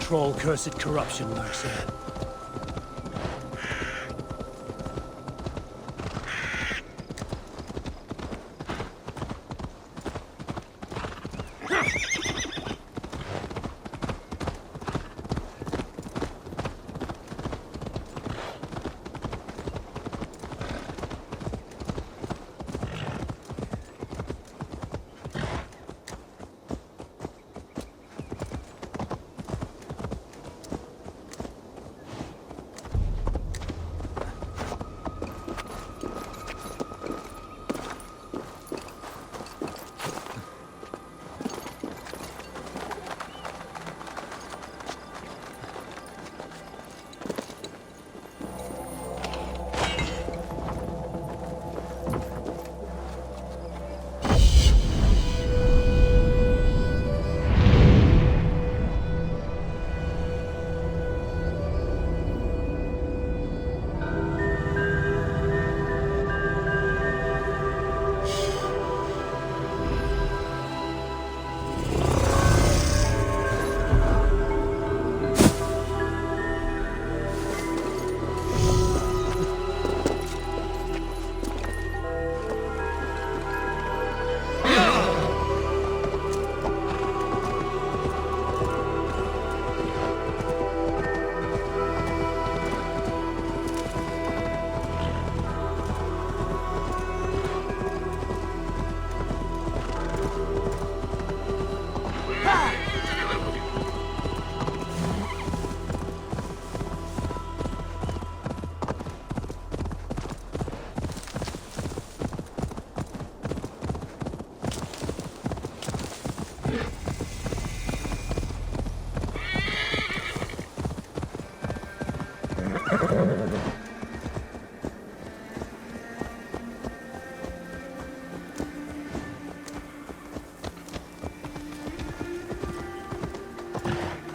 control cursed corruption lurks there.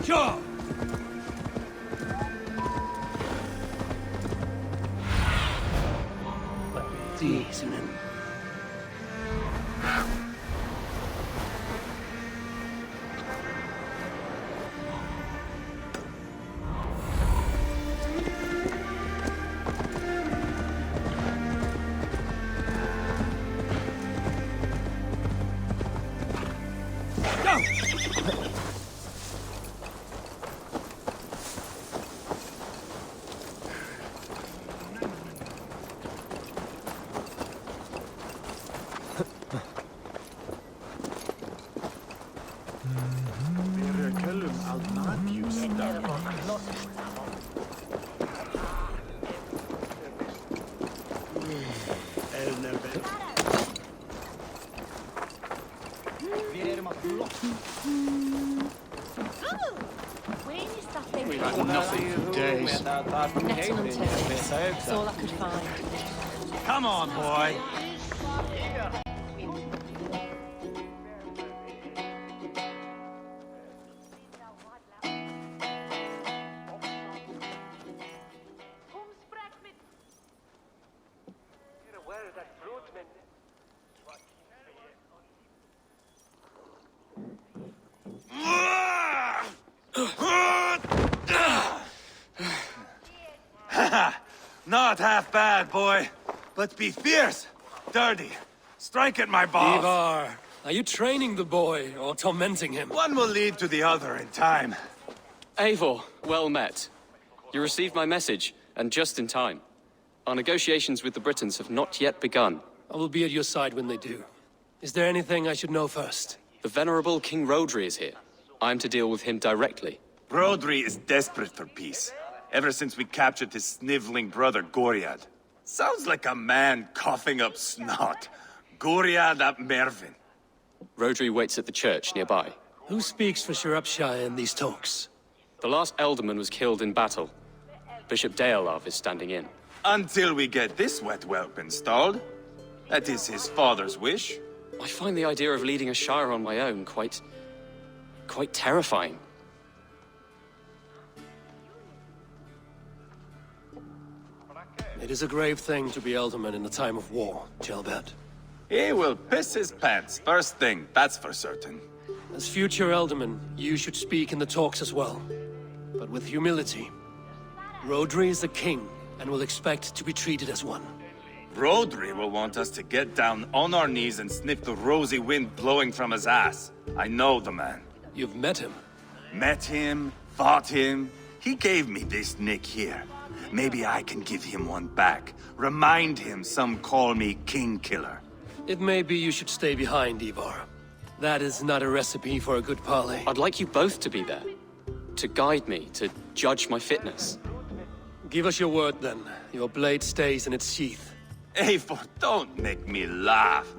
Sure! Diesenen. We've had nothing for days. Netting on toast. That's all I could find. Come on, boy. Not half bad, boy. But be fierce, dirty. Strike at my balls. Ivar, are you training the boy or tormenting him? One will lead to the other in time. Eivor, well met. You received my message, and just in time. Our negotiations with the Britons have not yet begun. I will be at your side when they do. Is there anything I should know first? The venerable King Rodri is here. I'm to deal with him directly. Rodri is desperate for peace. Ever since we captured his sniveling brother, Goriad. Sounds like a man coughing up snot. Goriad ap Mervin. Rodri waits at the church nearby. Who speaks for Shropshire in these talks? The last Elderman was killed in battle. Bishop Deolav is standing in. Until we get this wet whelp installed. That is his father's wish. I find the idea of leading a shire on my own quite terrifying. It is a grave thing to be Elderman in a time of war, Gelbert. He will piss his pants first thing, that's for certain. As future Elderman, you should speak in the talks as well. but with humility. Rodri is a king, and will expect to be treated as one. Rodri will want us to get down on our knees and sniff the rosy wind blowing from his ass. I know the man. You've met him. Met him, fought him. He gave me this nick here. Maybe I can give him one back. Remind him some call me King Killer. It may be you should stay behind, Ivar. That is not a recipe for a good parley. I'd like you both to be there. To guide me, to judge my fitness. Give us your word, then. Your blade stays in its sheath. Eivor, don't make me laugh.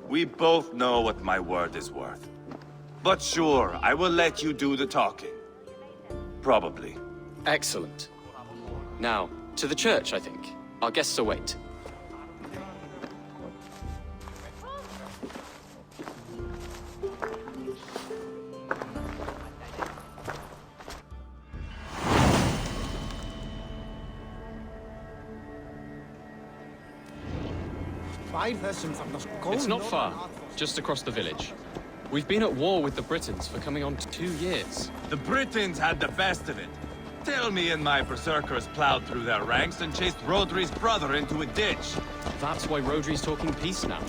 We both know what my word is worth. But sure, I will let you do the talking. Probably. Excellent. Now, to the church, I think. Our guests await. It's not far, just across the village. We've been at war with the Britons for coming on 2 years. The Britons had the best of it. Tell me and my berserkers plowed through their ranks and chased Rodri's brother into a ditch. That's why Rodri's talking peace now.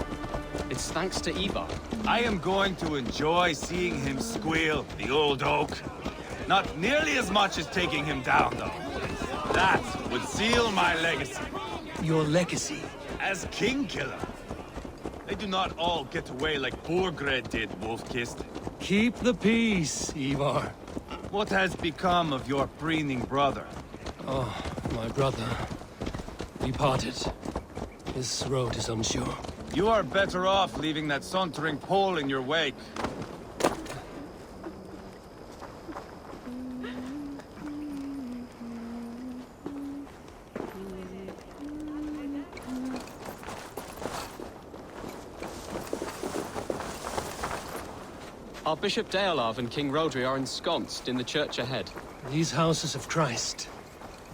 It's thanks to Ivar. I am going to enjoy seeing him squeal, the old oak. Not nearly as much as taking him down, though. That would seal my legacy. Your legacy? As King Killer. They do not all get away like Borgred did, Wolf-Kissed. Keep the peace, Ivar. What has become of your preening brother? Oh, my brother. We parted. His road is unsure. You are better off leaving that sauntering Pole in your wake. Our Bishop Deolav and King Rodri are ensconced in the church ahead. These houses of Christ,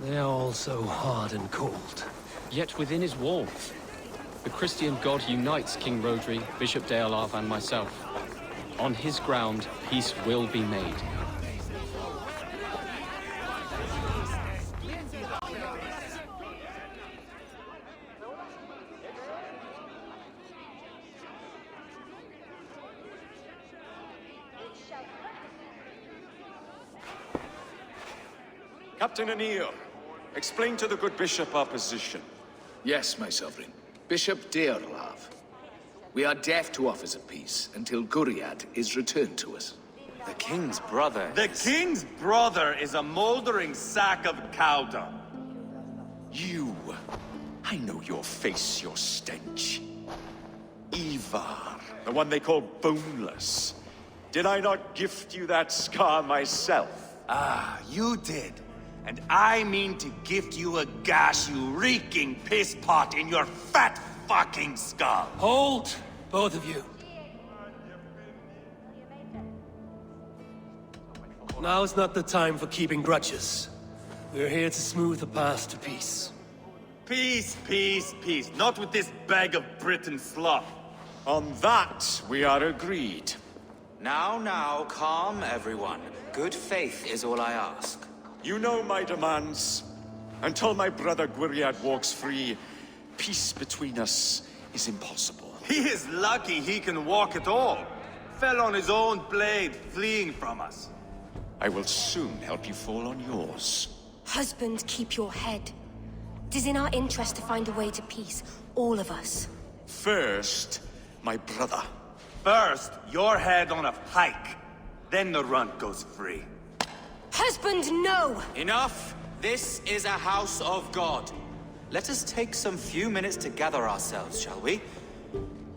they are all so hard and cold. Yet within his walls, the Christian God unites King Rodri, Bishop Deolav, and myself. On his ground, peace will be made. Captain Anir, explain to the good bishop our position. Yes, my sovereign. Bishop Deorlav. We are deaf to offers of peace until Guriad is returned to us. The king's brother The king's brother is a moldering sack of cow dung. You. I know your face, your stench. Ivar, the one they call Boneless. Did I not gift you that scar myself? Ah, you did. And I mean to gift you a gash, you reeking piss pot in your fat fucking skull. Hold, both of you. Now is not the time for keeping grudges. We're here to smooth the path to peace. Peace, peace, peace. Not with this bag of Britain slop. On that, we are agreed. Now, calm everyone. Good faith is all I ask. You know my demands. Until my brother Gwiriad walks free, peace between us is impossible. He is lucky he can walk at all. Fell on his own blade, fleeing from us. I will soon help you fall on yours. Husband, keep your head. It is in our interest to find a way to peace, all of us. First, my brother. First, your head on a pike. Then the runt goes free. Husband, no! Enough! This is a house of God. Let us take some few minutes to gather ourselves, shall we?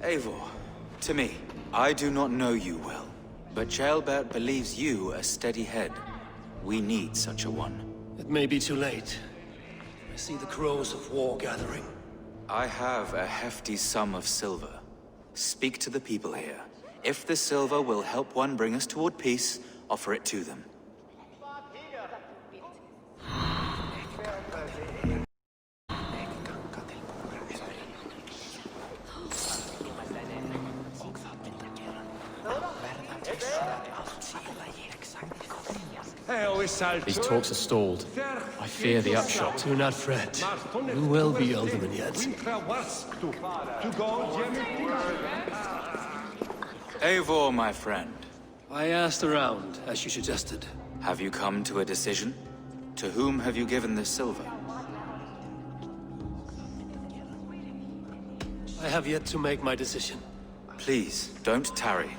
Eivor, to me, I do not know you well, but Ceolbert believes you a steady head. We need such a one. It may be too late. I see the crows of war gathering. I have a hefty sum of silver. Speak to the people here. If the silver will help one bring us toward peace, offer it to them. These talks are stalled. I fear the upshot. Do not fret. You will be Alderman yet. Eivor, my friend, I asked around, as you suggested. have you come to a decision? To whom have you given this silver? I have yet to make my decision. Please, don't tarry.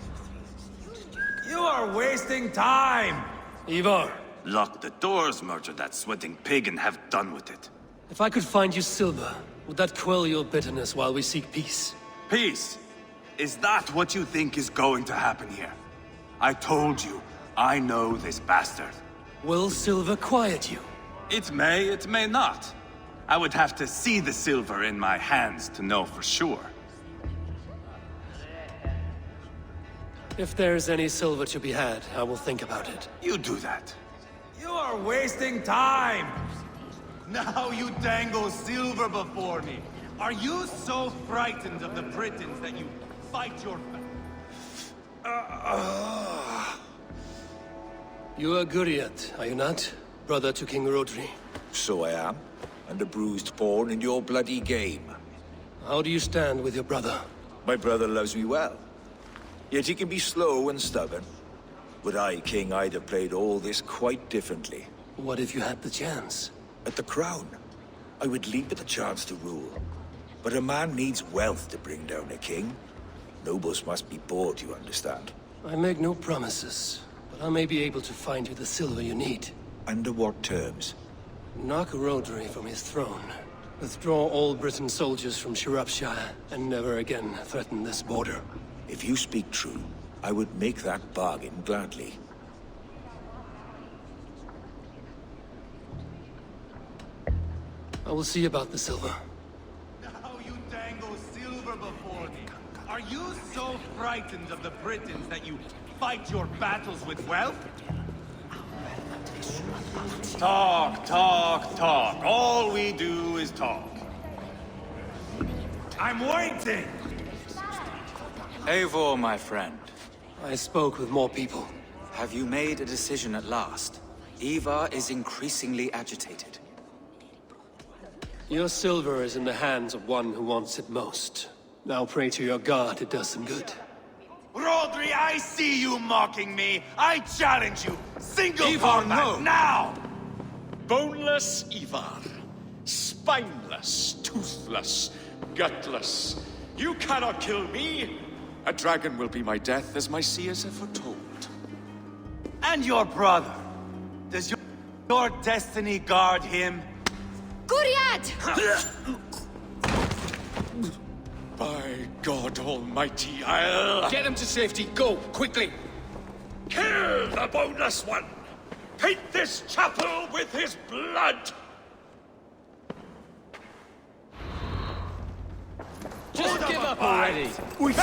You are wasting time! Ivar, Lock the doors, murder that sweating pig, and have done with it. if I could find you silver, would that quell your bitterness while we seek peace? Peace? Is that what you think is going to happen here? I told you, I know this bastard. Will silver quiet you? It may not. I would have to see the silver in my hands to know for sure. If there's any silver to be had, I will think about it. You do that. You are wasting time! Now you dangle silver before me. Are you so frightened of the Britons that you fight your... You are Guriat, are you not? Brother to King Rodri. So I am, and a bruised pawn in your bloody game. How do you stand with your brother? My brother loves me well. Yet he can be slow and stubborn. Were I king, I'd have played all this quite differently. What if you had the chance? At the crown, I would leap at the chance to rule. But a man needs wealth to bring down a king. Nobles must be bought, you understand. I make no promises, but I may be able to find you the silver you need. Under what terms? Knock Rodri from his throne. Withdraw all Briton soldiers from Shropshire, and never again threaten this border. If you speak true, I would make that bargain gladly. I will see about the silver. Now you dangle silver before me. Are you so frightened of the Britons that you fight your battles with wealth? Talk, talk, talk. All we do is talk. I'm waiting! Eivor, my friend, I spoke with more people. have you made a decision at last? Ivar is increasingly agitated. Your silver is in the hands of one who wants it most. Now pray to your god it does some good. Rodri, I see you mocking me. I challenge you. Single Ivar, combat no. now! Boneless Ivar. Spineless, toothless, gutless. You cannot kill me. A dragon will be my death, as my seers have foretold. And your brother. Does your destiny guard him? Guriad! By God Almighty, I'll... Get him to safety. Go, quickly. Kill the boneless one! Paint this chapel with his blood! Just give up already! Ivar!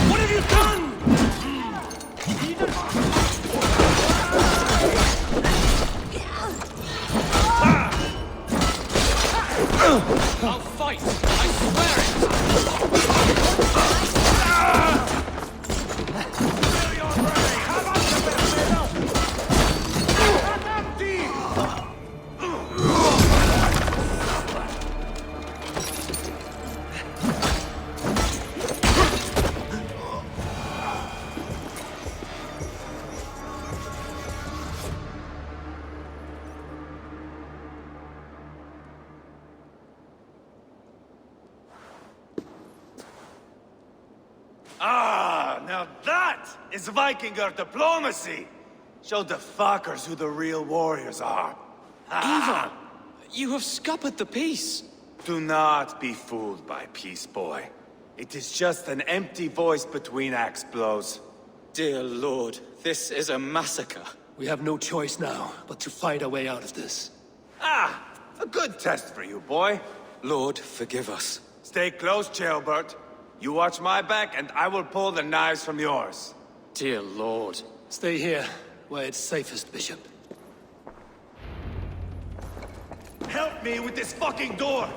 What have you done? I'll fight! I swear it! Ah, now that is Vikinger diplomacy! Show the fuckers who the real warriors are. Ivar! You have scuppered the peace! Do not be fooled by peace, boy. It is just an empty voice between axe blows. Dear Lord, this is a massacre. We have no choice now, but to fight our way out of this. Ah, a good test for you, boy. Lord, forgive us. Stay close, Jailbird. You watch my back, and I will pull the knives from yours. Dear Lord. Stay here, where it's safest, Bishop. Help me with this fucking door!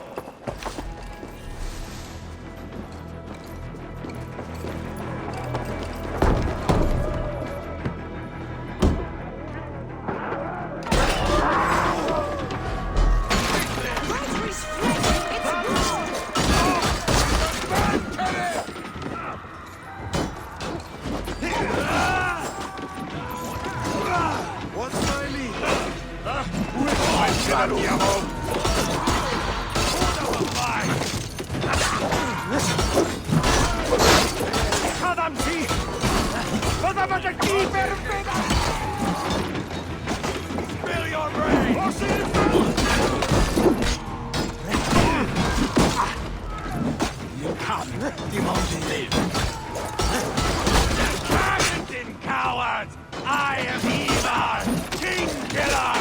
Paddington, coward! I am Ivar, King Killer!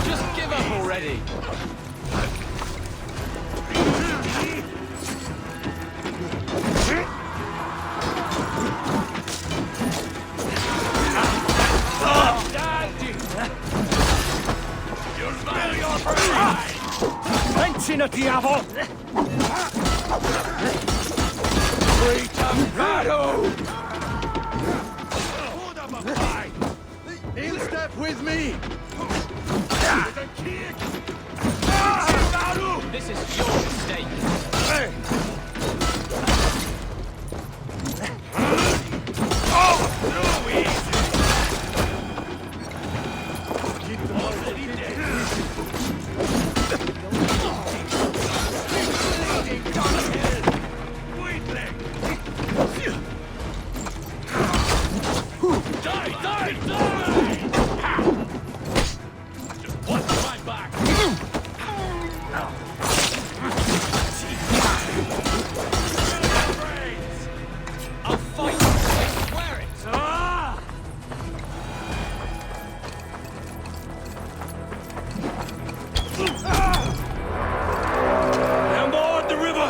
Just give up already! Pensione, diavolo! Freedom battle! He'll step with me! This is your mistake. I'll fight you, I swear it! On board the river!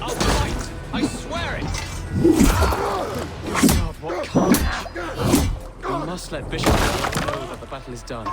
I'll fight! I swear it! God, what carnage! We must let Bishop know that the battle is done.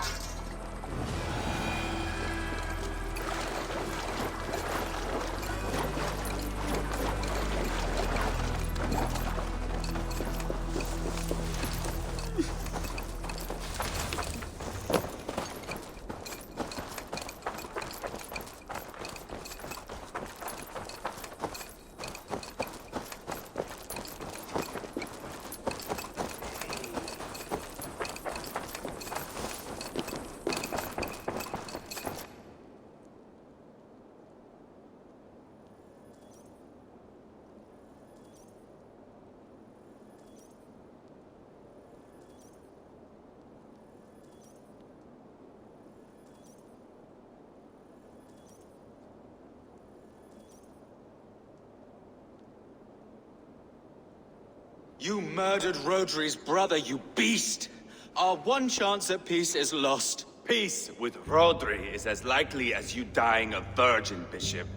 You murdered Rodri's brother, you beast! Our one chance at peace is lost. Peace with Rodri is as likely as you dying a virgin, Bishop.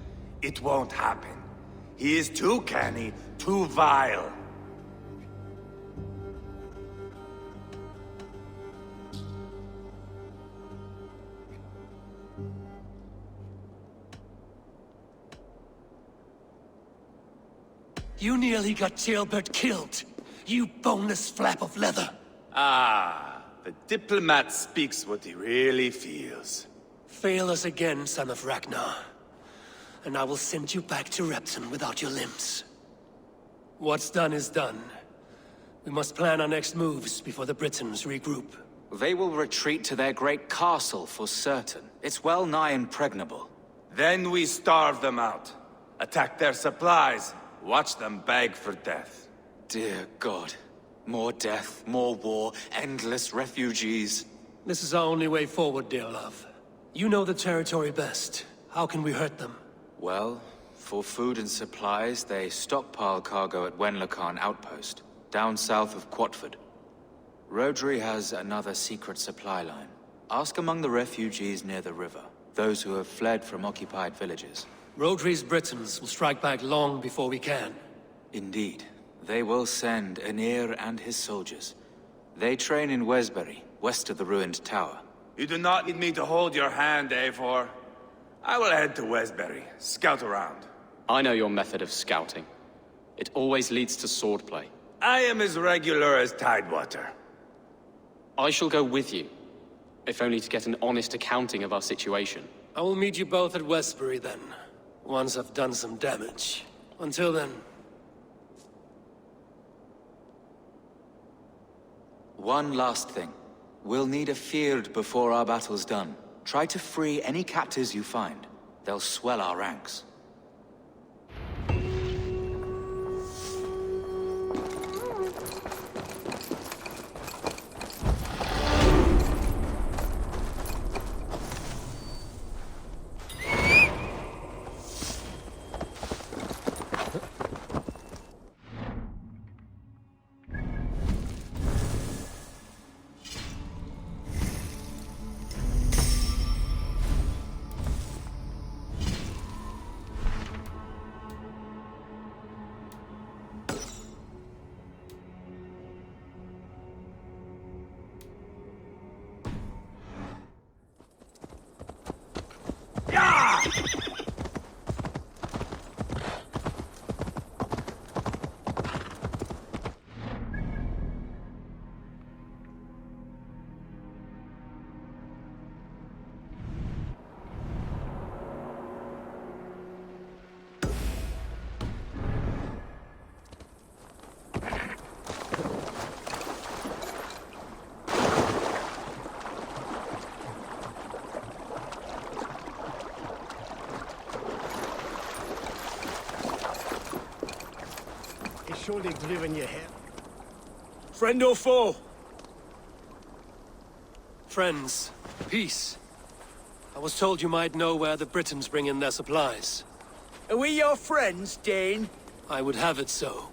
It won't happen. He is too canny, too vile. You nearly got Jailbird killed. You boneless flap of leather. Ah, the diplomat speaks what he really feels. Fail us again, son of Ragnar. And I will send you back to Repton without your limbs. What's done is done. We must plan our next moves before the Britons regroup. They will retreat to their great castle for certain. It's well nigh impregnable. Then we starve them out. Attack their supplies. Watch them beg for death. Dear God. More death, more war, endless refugees. This is our only way forward, dear love. You know the territory best. How can we hurt them? Well, for food and supplies, they stockpile cargo at Wenlocan Outpost, down south of Quatford. Rodri has another secret supply line. Ask among the refugees near the river, those who have fled from occupied villages. Rodri's Britons will strike back long before we can. Indeed. They will send Aenir and his soldiers. They train in Wesbury, west of the ruined tower. You do not need me to hold your hand, Eivor. I will head to Wesbury, scout around. I know your method of scouting. It always leads to swordplay. I am as regular as Tidewater. I shall go with you, if only to get an honest accounting of our situation. I will meet you both at Westbury then, once I've done some damage. Until then... One last thing. We'll need a field before our battle's done. Try to free any captives you find. They'll swell our ranks. Surely driven you here. Friend or foe? Friends. Peace. I was told you might know where the Britons bring in their supplies. Are we your friends, Dane? I would have it so.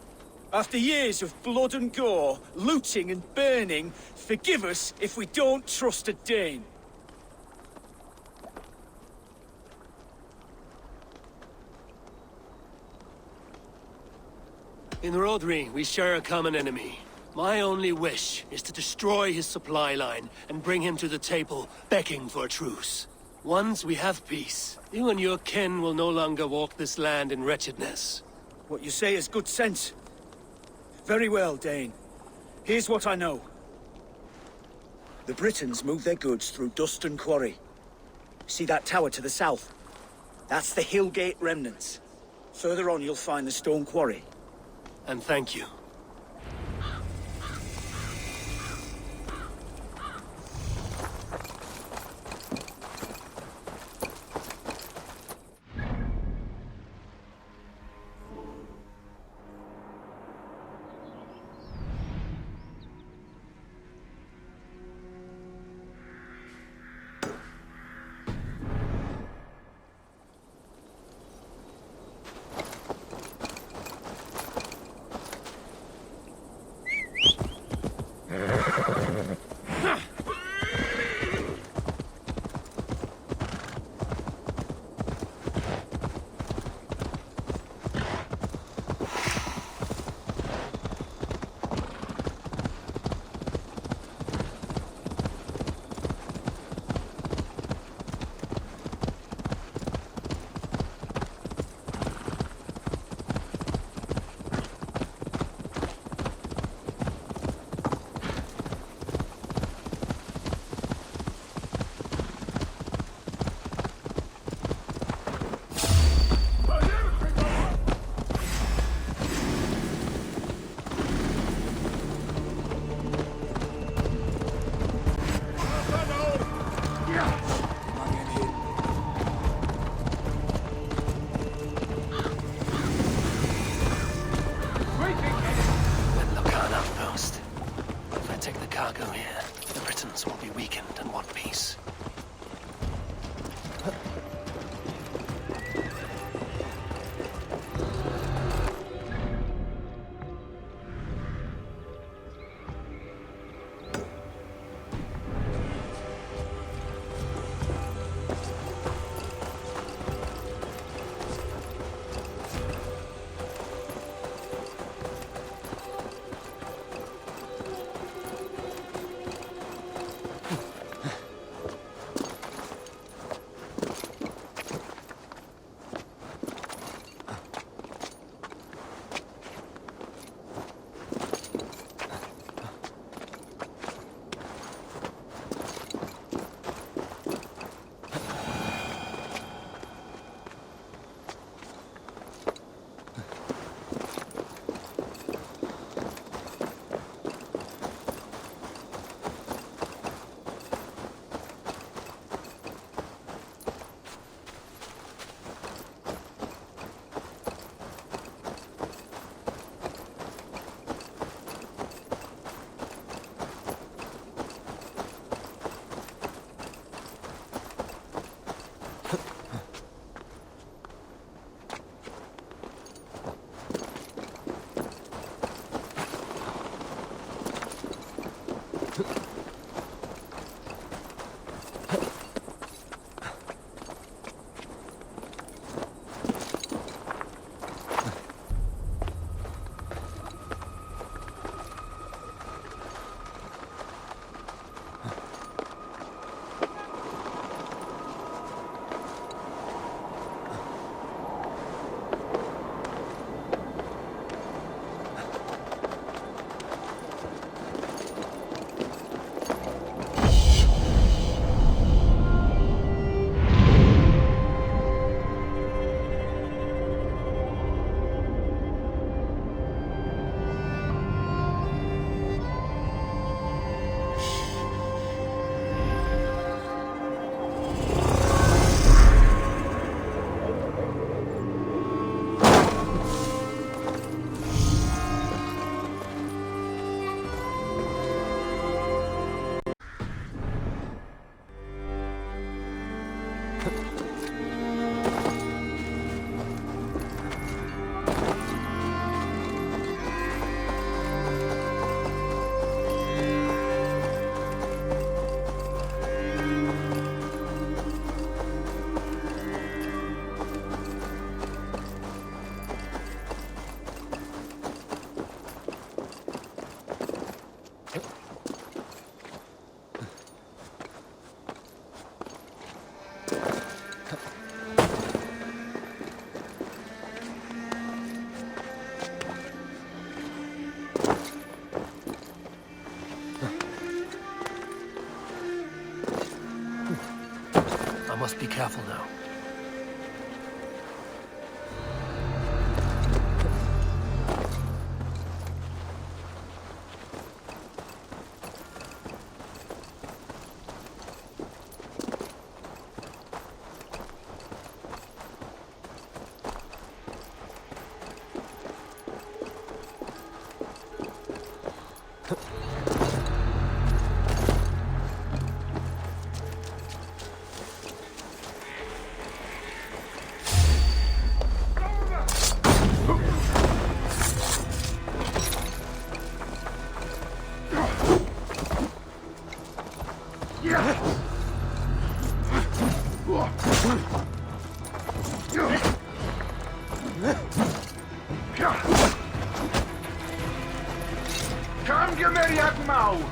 After years of blood and gore, looting and burning, forgive us if we don't trust a Dane. In Rodri, we share a common enemy. My only wish is to destroy his supply line and bring him to the table, begging for a truce. Once we have peace, you and your kin will no longer walk this land in wretchedness. What you say is good sense. Very well, Dane. Here's what I know. The Britons move their goods through Dustin Quarry. See that tower to the south? That's the Hillgate remnants. Further on, you'll find the stone quarry. And thank you. Cargo here. The Britons will be weakened and want peace. I must be careful now. Kamgymeriad mawr!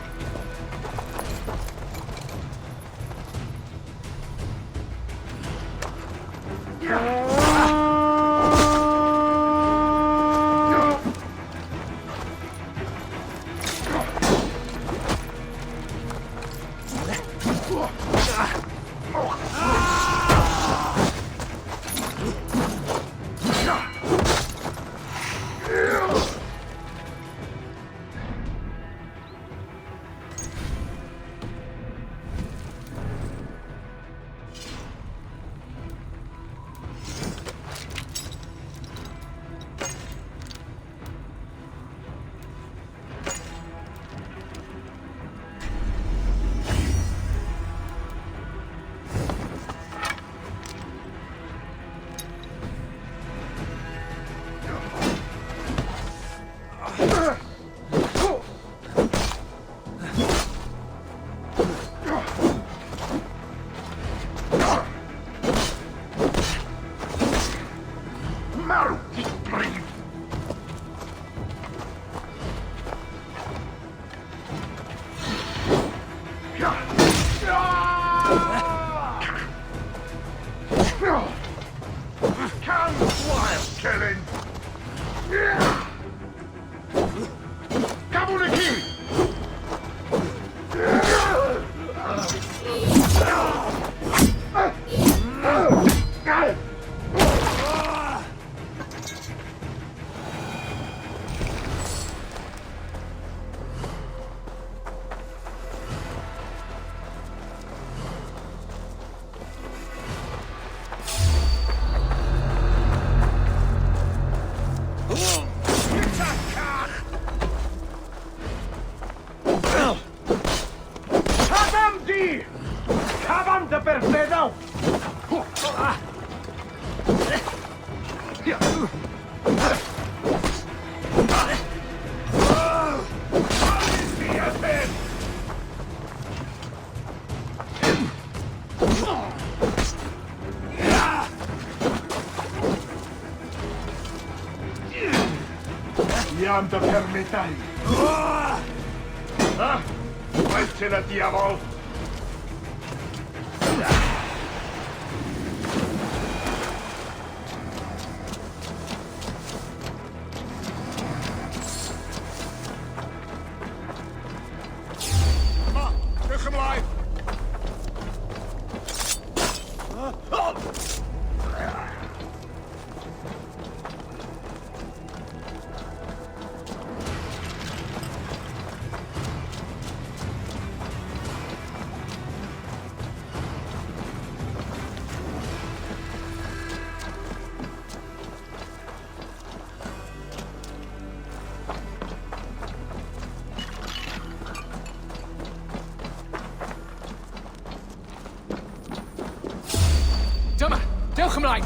Iam te permetai. Vai-te la diavol! Terug ymlaen! Dyma! Dewch ymlaen!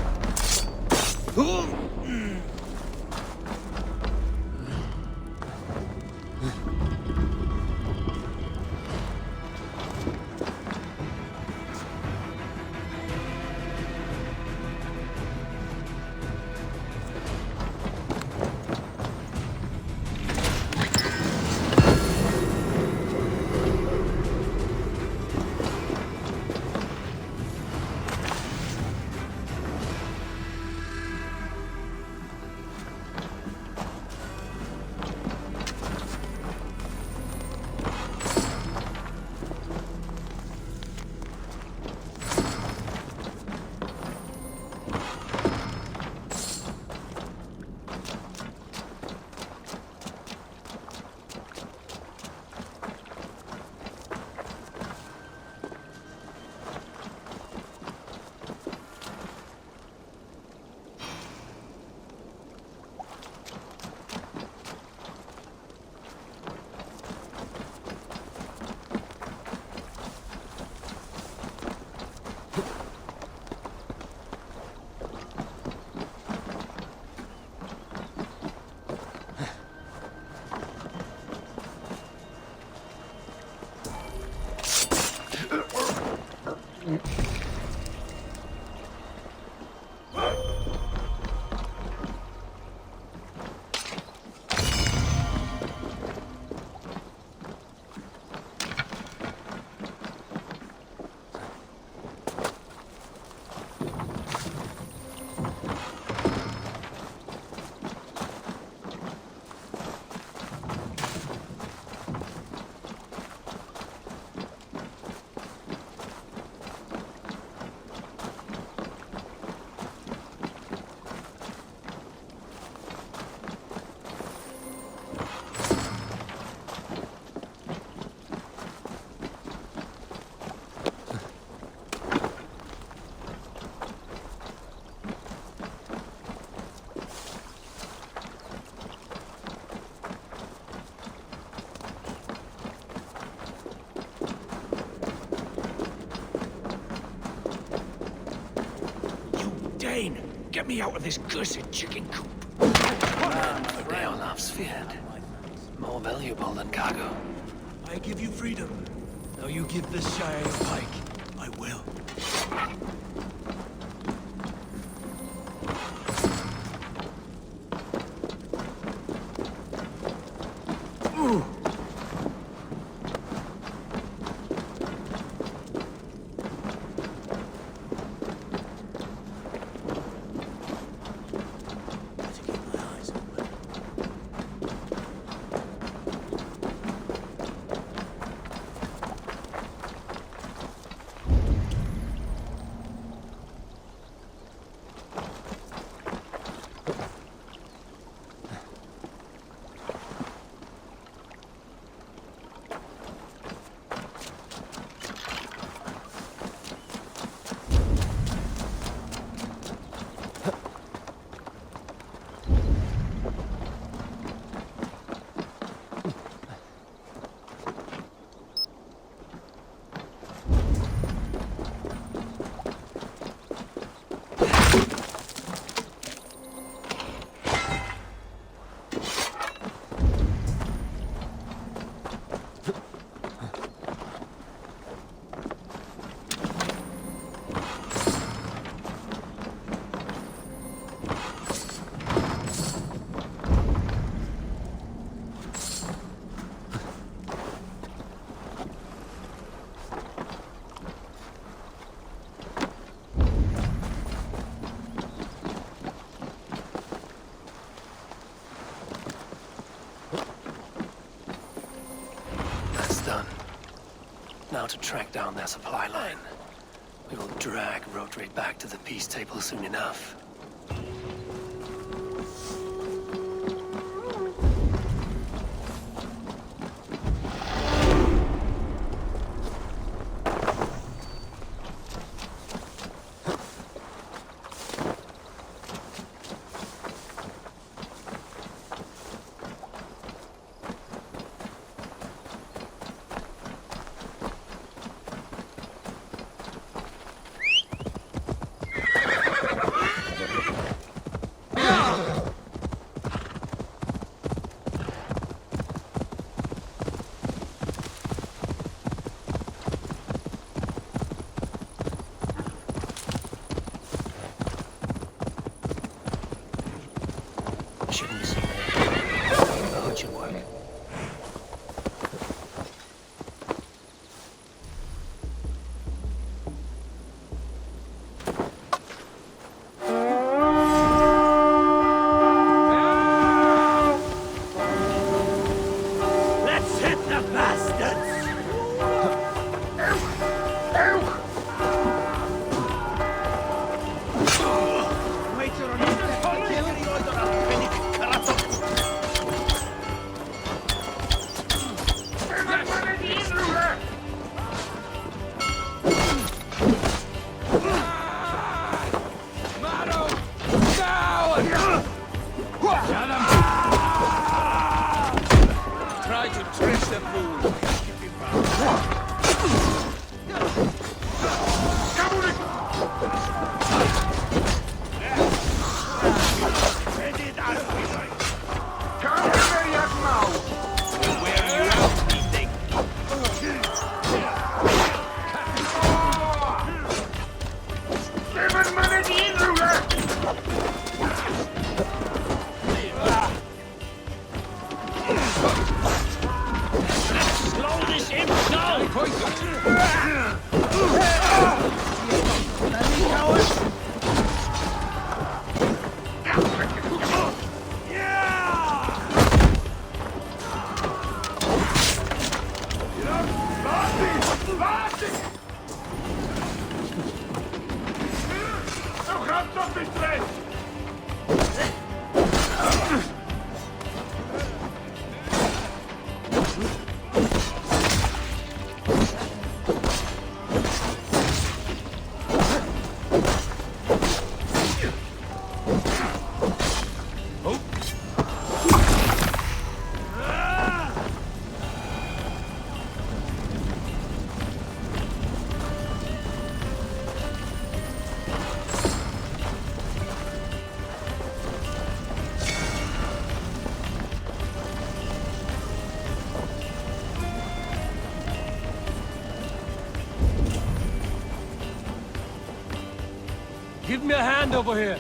Let me out of this cursed chicken coop. Man for Deolav's feared. More valuable than cargo. I give you freedom. Now you give this Shire your pike. I will. Now to track down their supply line. We will drag Rodri back to the peace table soon enough. Shouldn't be seen there. The hood should work. Let's hit the bastards! Try to trick the fool. Give me a hand over here.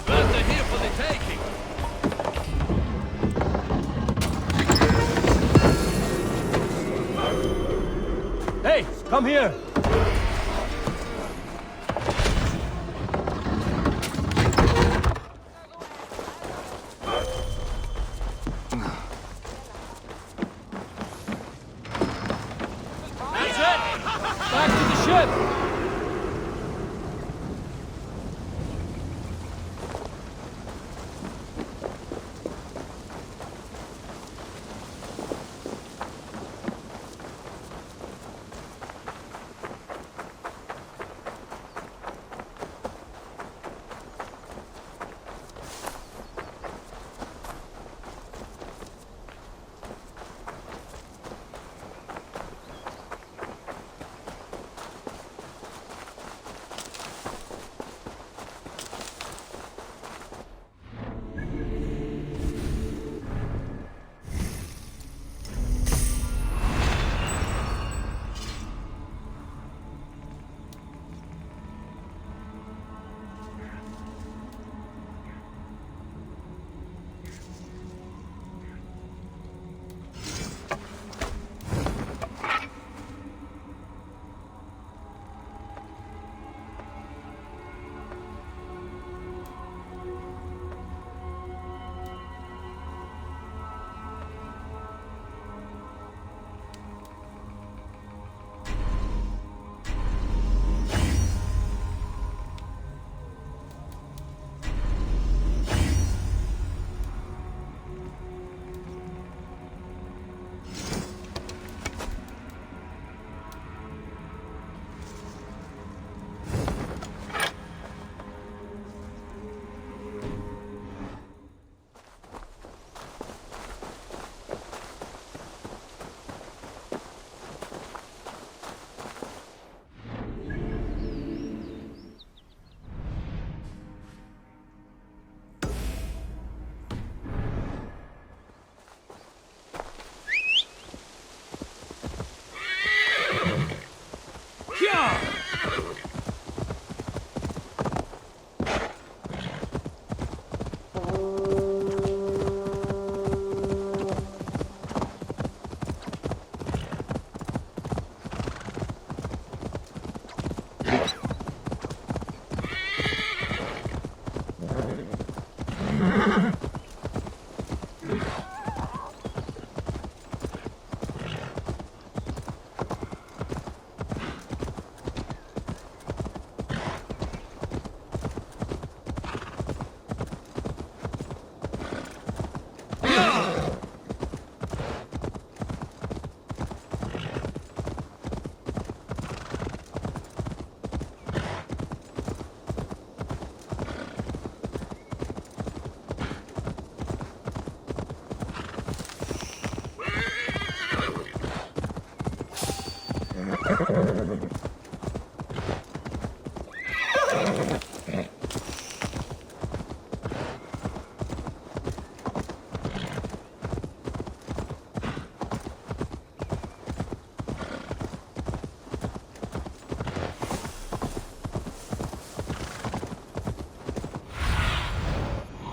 They're here for the taking. Hey, come here. That's it! Back to the ship!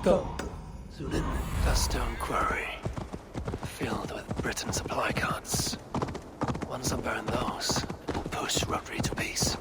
Go. Zulin, Duststone Quarry. Filled with Britain supply carts. Once I burn those, we'll push Rotary to peace.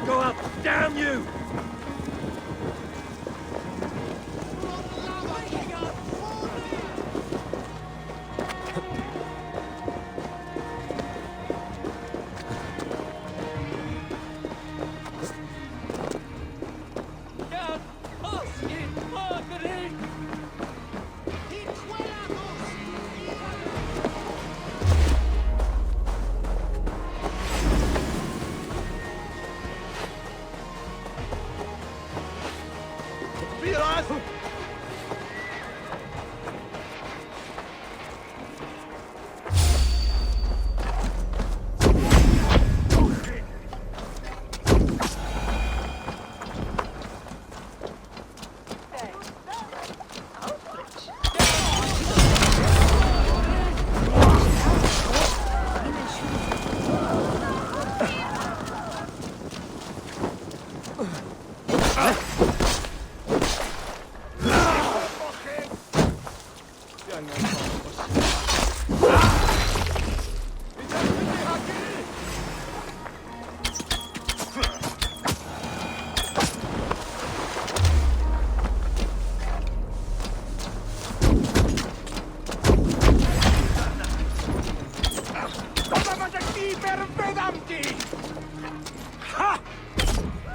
Go up! Damn you!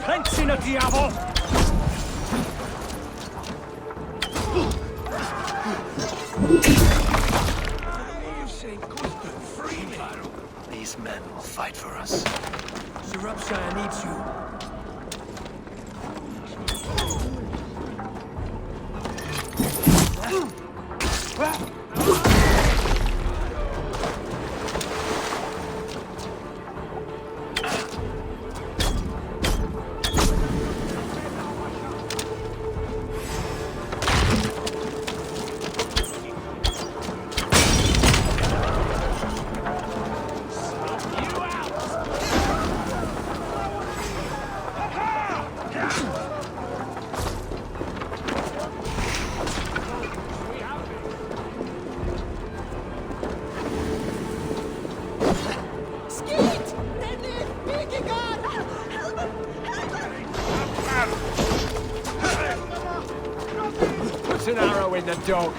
Pensi na diavol! These men will fight for us. Shropshire needs you. Put an arrow in the dog.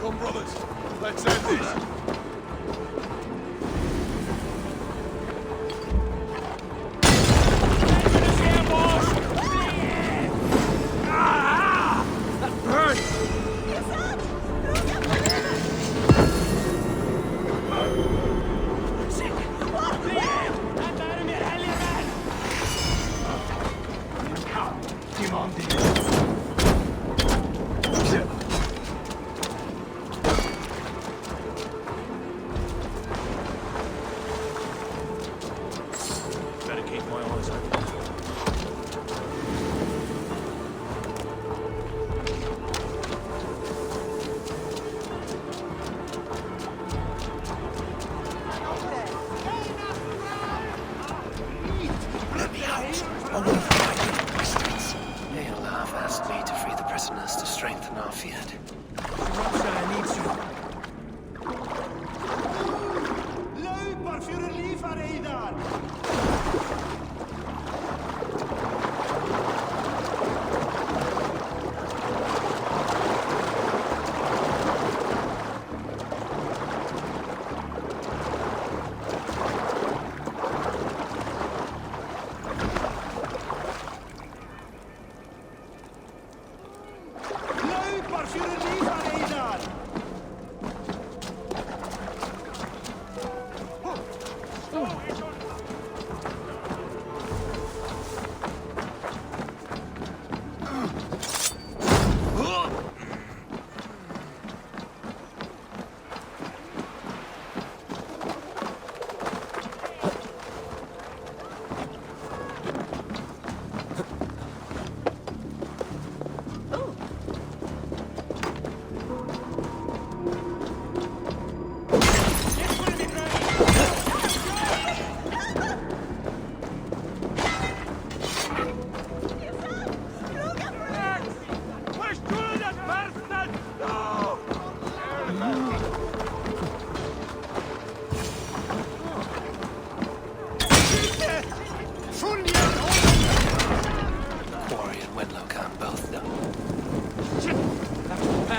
Come, brothers. Let's end this. Deolav asked me to free the prisoners to strengthen our field. Shropshire needs you.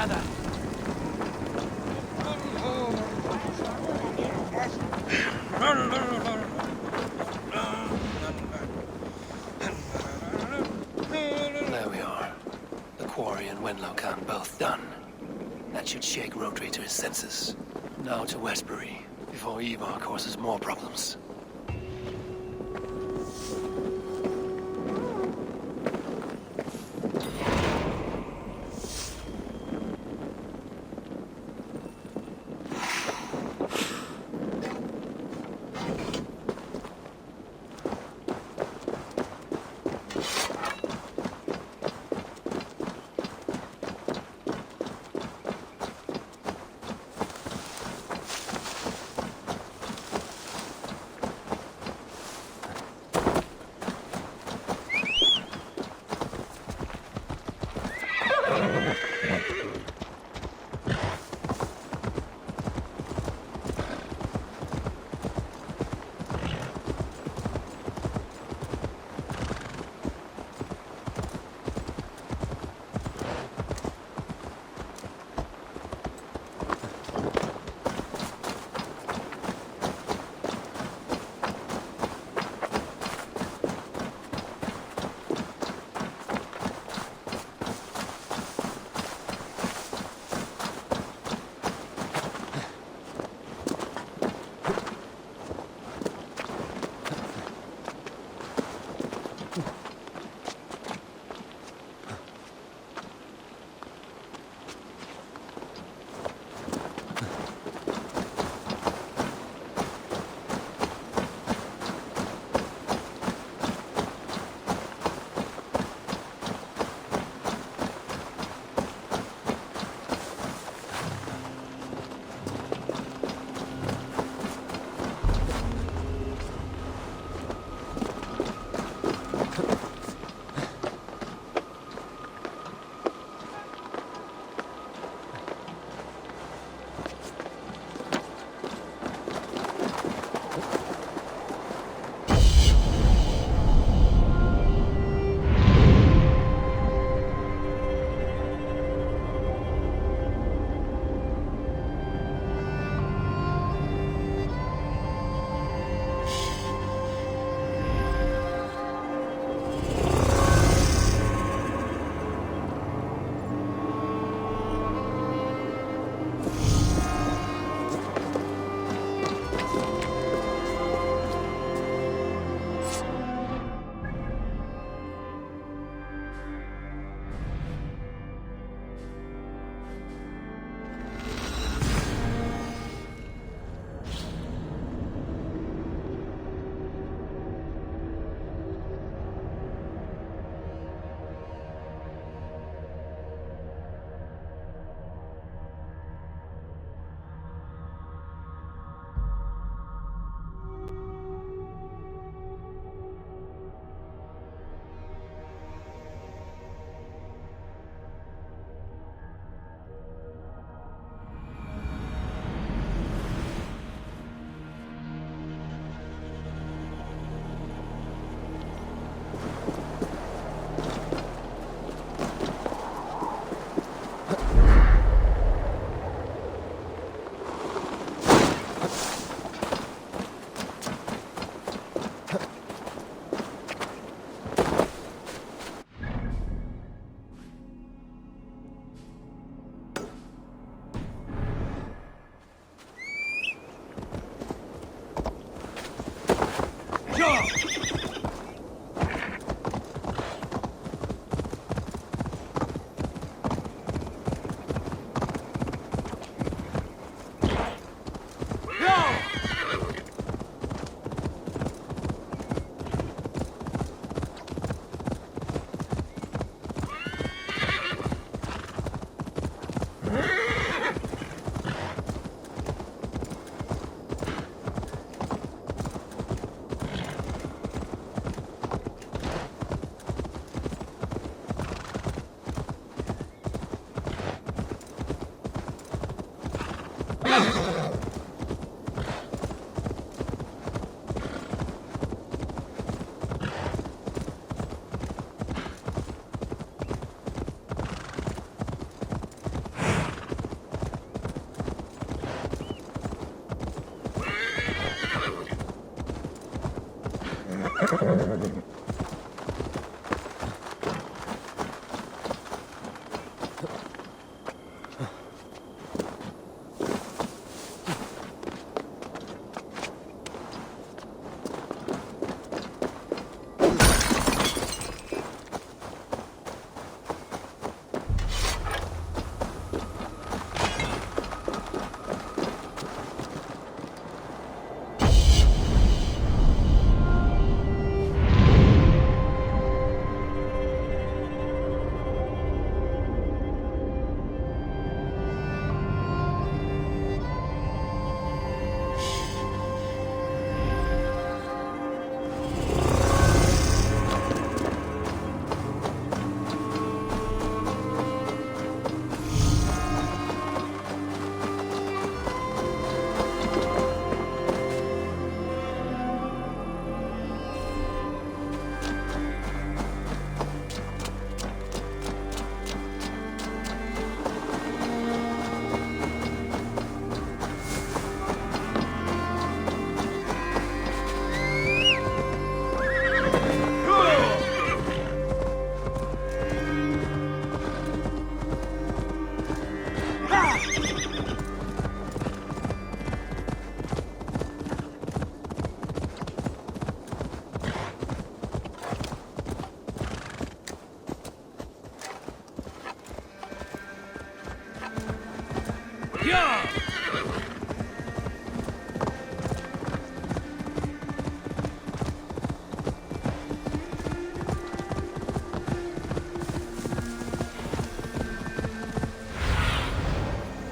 gather. There we are. The quarry and Wenlocan both done. That should shake Rotary to his senses. Now to Westbury, before Ivar causes more problems.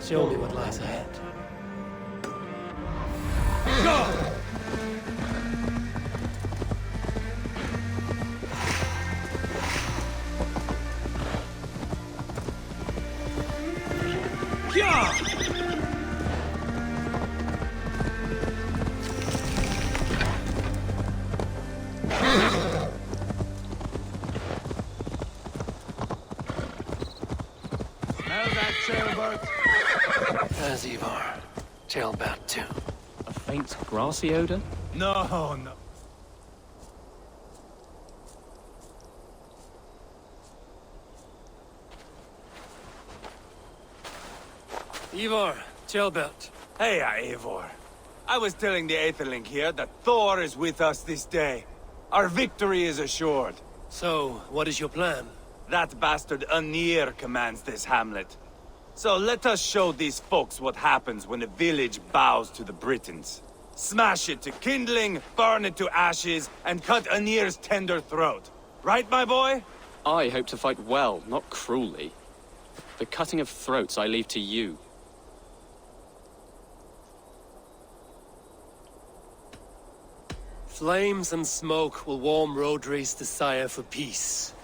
Show me what lies ahead. As Ivar. Jailbound too. A faint grassy odor? No, no. Ivar, Jailbound. Hey, Eivor. I was telling the Aetherling here that Thor is with us this day. Our victory is assured. So, what is your plan? That bastard Anir commands this hamlet. So let us show these folks what happens when a village bows to the Britons. Smash it to kindling, burn it to ashes, and cut Anir's tender throat. Right, my boy? I hope to fight well, not cruelly. The cutting of throats I leave to you. Flames and smoke will warm Rodri's desire for peace.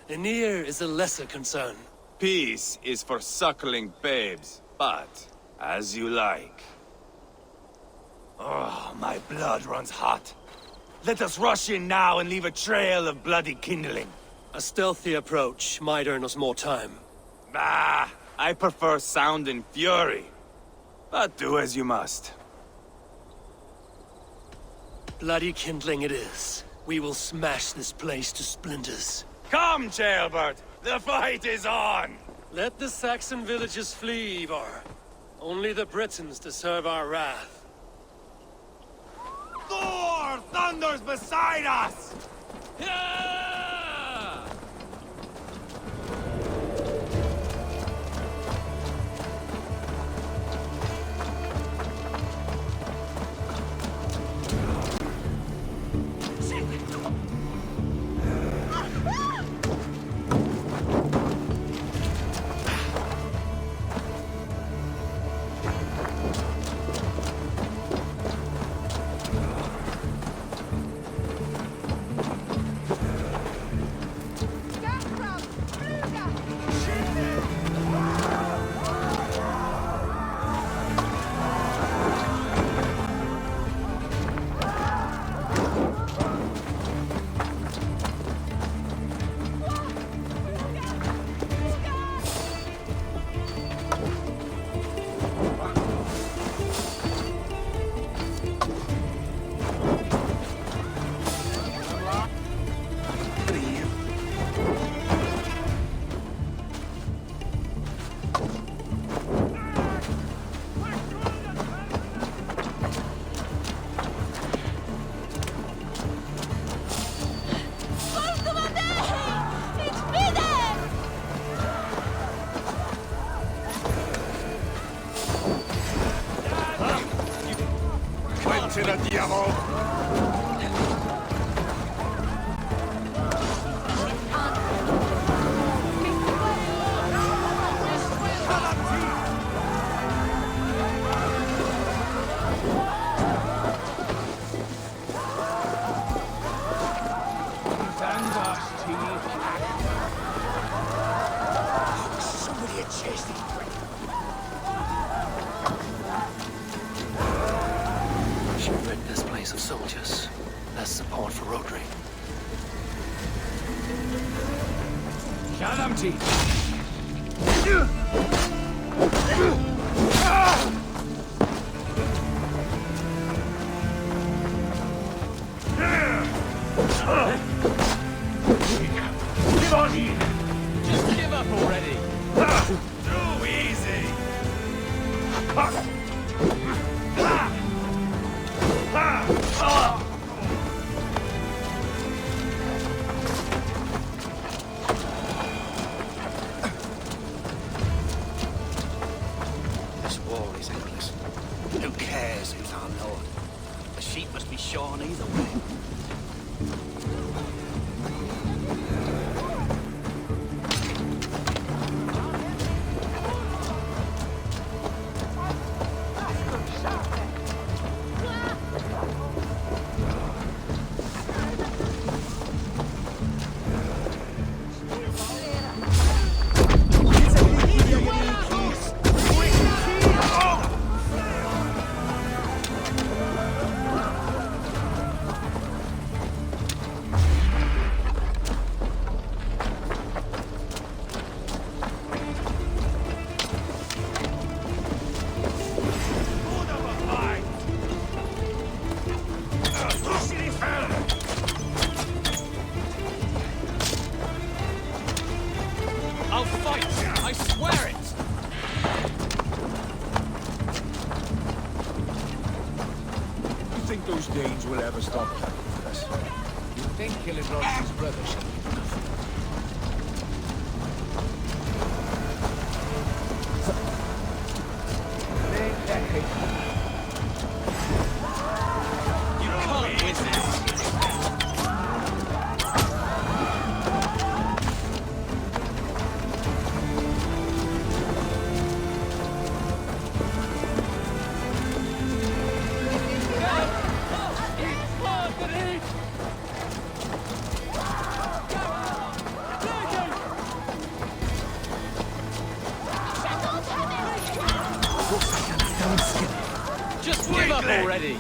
Anir is a lesser concern. Peace is for suckling babes, but as you like. Oh, my blood runs hot. Let us rush in now and leave a trail of bloody kindling. A stealthy approach might earn us more time. Ah, I prefer sound and fury. But do as you must. Bloody kindling it is. We will smash this place to splinters. Come, Jailbert! The fight is on! Let the Saxon villages flee, Ivar. Only the Britons deserve our wrath. Thor thunders beside us! Sacre diavolo! Somebody had chased these bricks. Should rid this place of soldiers. Less support for Rodri. Shadamti! Get on in! Just give up already! Too easy! This war is endless. Who cares who's our lord? The sheep must be shorn either way. I'll fight! I swear it! You think those Danes will ever stop killing us? You think killing Roger's brother should be enough? You can't win this! Just give up already!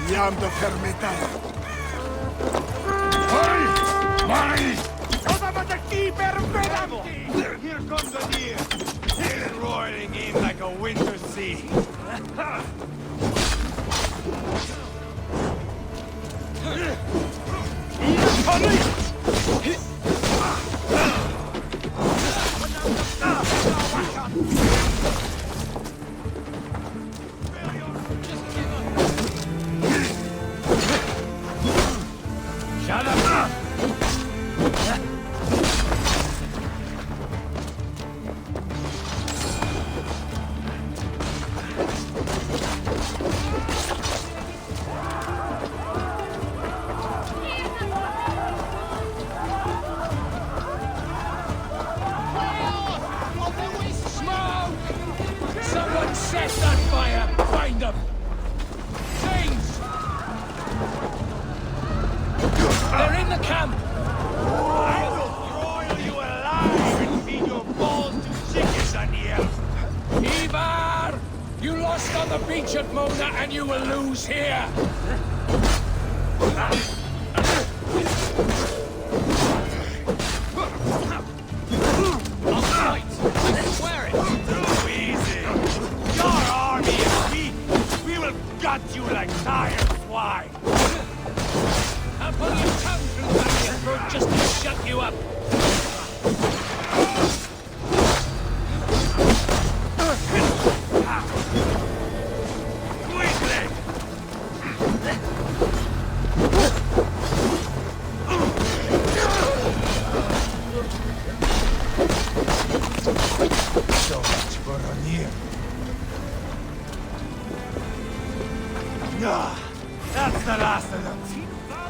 Jam do fermetare. Vai! Vai! Here comes the deer! It's roaring in like a winter sea! Shut up! Someone set that fire! Find them! James! They're in the camp! I will broil you alive and feed your balls to chickens on here! Ivar! You lost on the beach at Mona and you will lose here! I'll fight! I swear it! Too easy! Your army is weak! We will gut you like tired swine! How about you come through that Emperor just to shut you up? Quickly! So much for Anir. Ah, that's the last of them.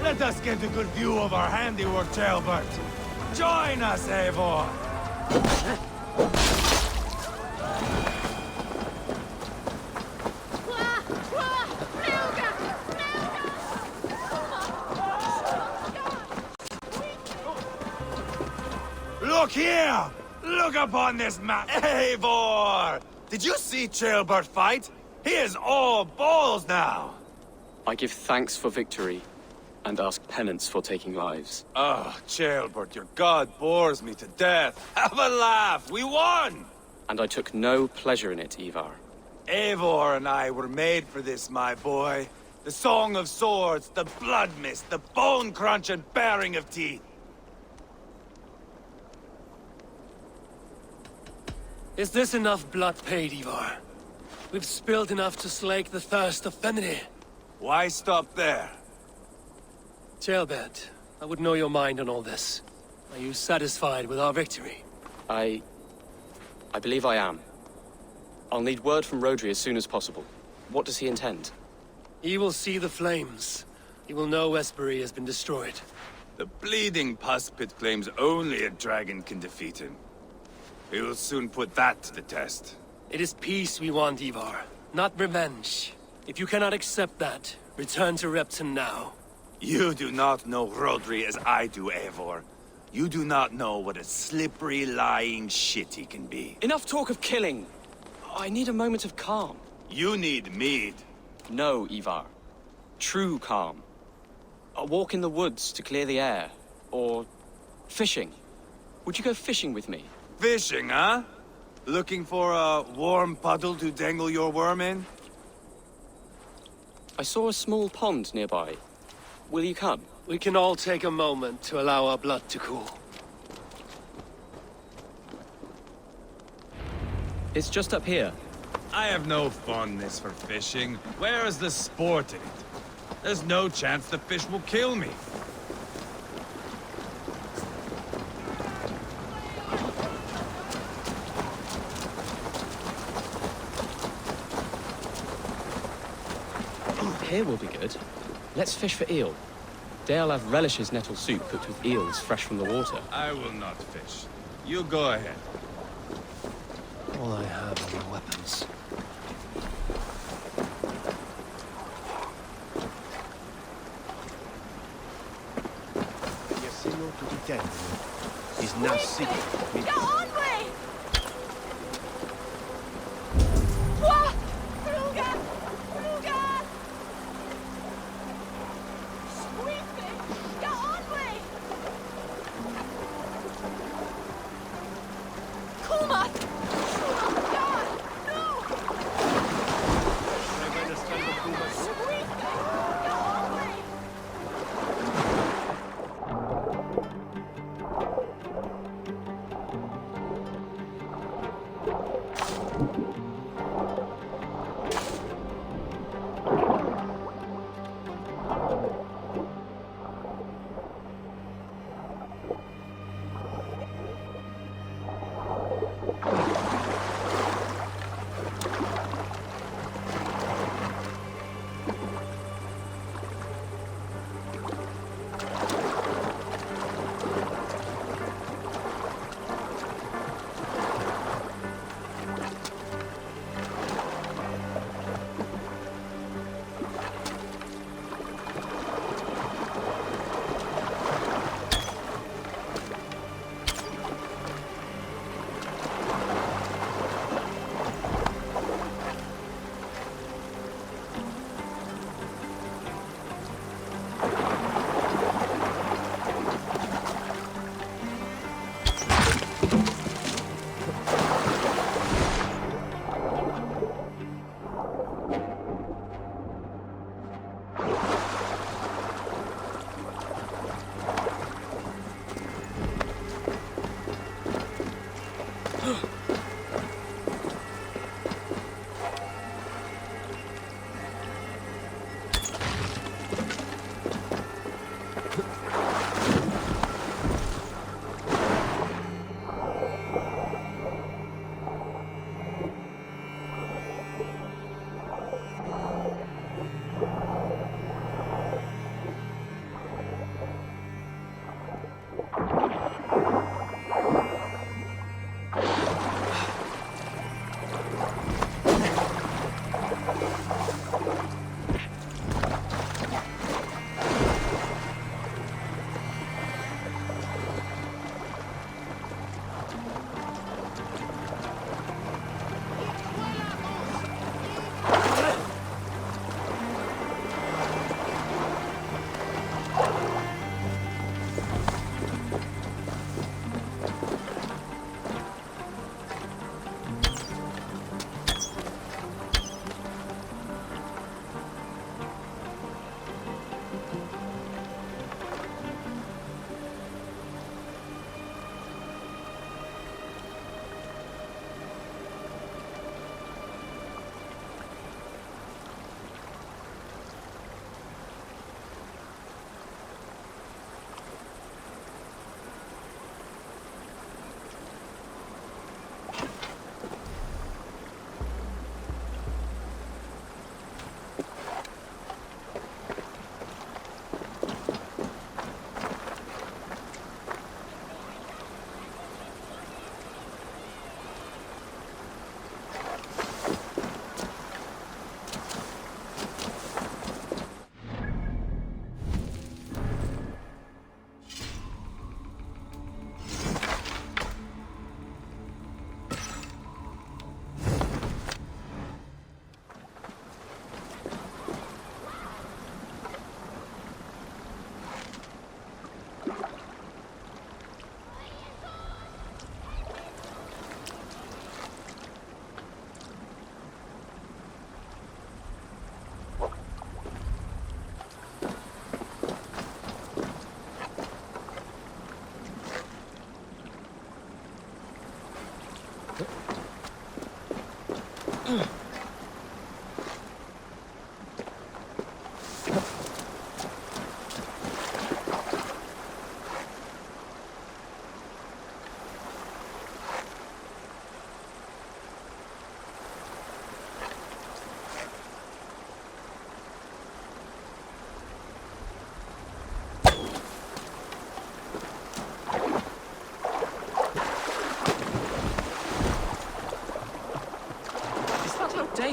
Let us get a good view of our handiwork, Jailbert. Join us, Eivor. Look here! Look upon this map! Eivor! Did you see Jailbert fight? He is all balls now! I give thanks for victory, and ask penance for taking lives. Oh, Jailbert, your god bores me to death. Have a laugh! We won! And I took no pleasure in it, Ivar. Eivor and I were made for this, my boy. The song of swords, the blood mist, the bone crunch and baring of teeth. Is this enough blood paid, Ivar? We've spilled enough to slake the thirst of Fenrir. Why stop there? Jailbert, I would know your mind on all this. Are you satisfied with our victory? I believe I am. I'll need word from Rodri as soon as possible. What does he intend? He will see the flames. He will know Westbury has been destroyed. The bleeding pus pit claims only a dragon can defeat him. We will soon put that to the test. It is peace we want, Ivar, not revenge. If you cannot accept that, return to Repton now. You do not know Rodri as I do, Eivor. You do not know what a slippery, lying shit he can be. Enough talk of killing! I need a moment of calm. You need mead. No, Ivar. True calm. A walk in the woods to clear the air. Or fishing. Would you go fishing with me? Fishing, huh? Looking for a warm puddle to dangle your worm in? I saw a small pond nearby. Will you come? We can all take a moment to allow our blood to cool. It's just up here. I have no fondness for fishing. Where is the sport in it? There's no chance the fish will kill me. Here will be good. Let's fish for eel. Dealav relishes nettle soup cooked with eels fresh from the water. I will not fish. You go ahead. All I have are my weapons. Yasino to the tent is now sitting. Get on me! Wah! Ruga! Ruga! Sweet thing! Get on me! Kuma! God! No! Sweet thing! Get on me!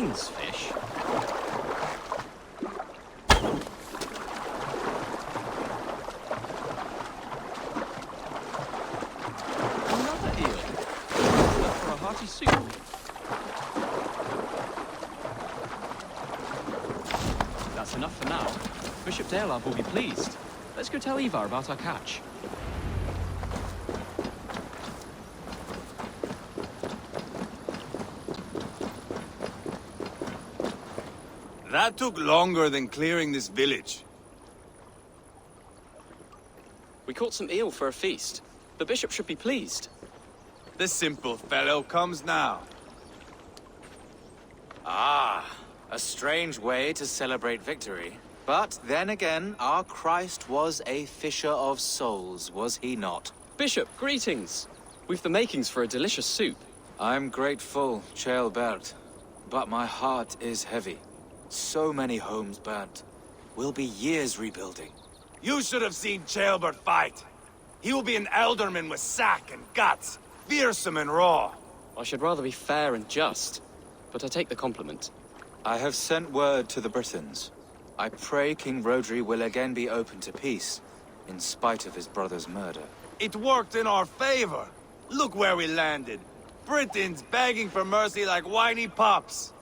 Dane's fish? Another eel. Enough for a hearty soup. That's enough for now. Bishop Daelov will be pleased. Let's go tell Ivar about our catch. That took longer than clearing this village. We caught some eel for a feast. The bishop should be pleased. The simple fellow comes now. Ah, a strange way to celebrate victory. But then again, our Christ was a fisher of souls, was he not? Bishop, greetings. We've the makings for a delicious soup. I'm grateful, Ceolbert, but my heart is heavy. So many homes burnt. We'll be years rebuilding. You should have seen Ceolbert fight. He will be an alderman with sack and guts, fearsome and raw. I should rather be fair and just, but I take the compliment. I have sent word to the Britons. I pray King Rodri will again be open to peace, in spite of his brother's murder. It worked in our favor. Look where we landed. Britons begging for mercy like whiny pups.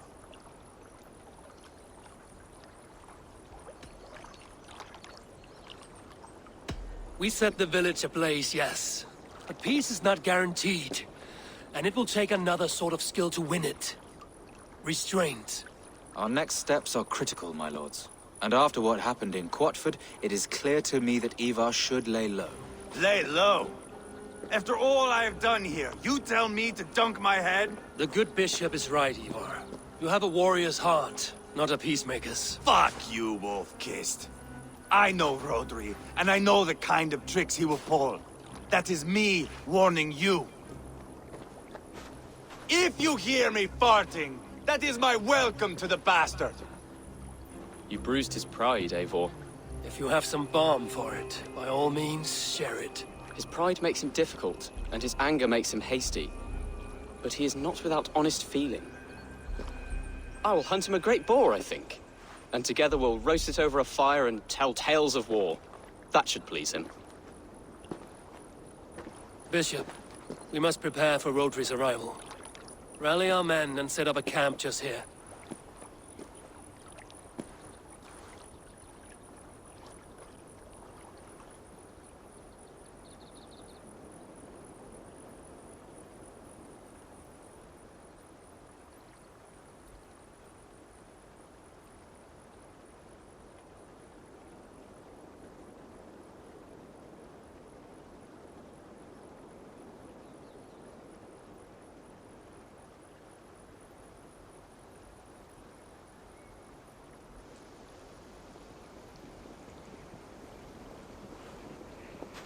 We set the village ablaze, yes. But peace is not guaranteed. And it will take another sort of skill to win it. Restraint. Our next steps are critical, my lords. And after what happened in Quatford, it is clear to me that Ivar should lay low. Lay low? After all I have done here, you tell me to dunk my head? The good bishop is right, Ivar. You have a warrior's heart, not a peacemaker's. Fuck you, Wolf-Kissed. I know Rodri, and I know the kind of tricks he will pull. That is me warning you. If you hear me farting, that is my welcome to the bastard. You bruised his pride, Eivor. If you have some balm for it, by all means, share it. His pride makes him difficult, and his anger makes him hasty. But he is not without honest feeling. I will hunt him a great boar, I think. And together we'll roast it over a fire and tell tales of war. That should please him. Bishop, we must prepare for Rodri's arrival. Rally our men and set up a camp just here.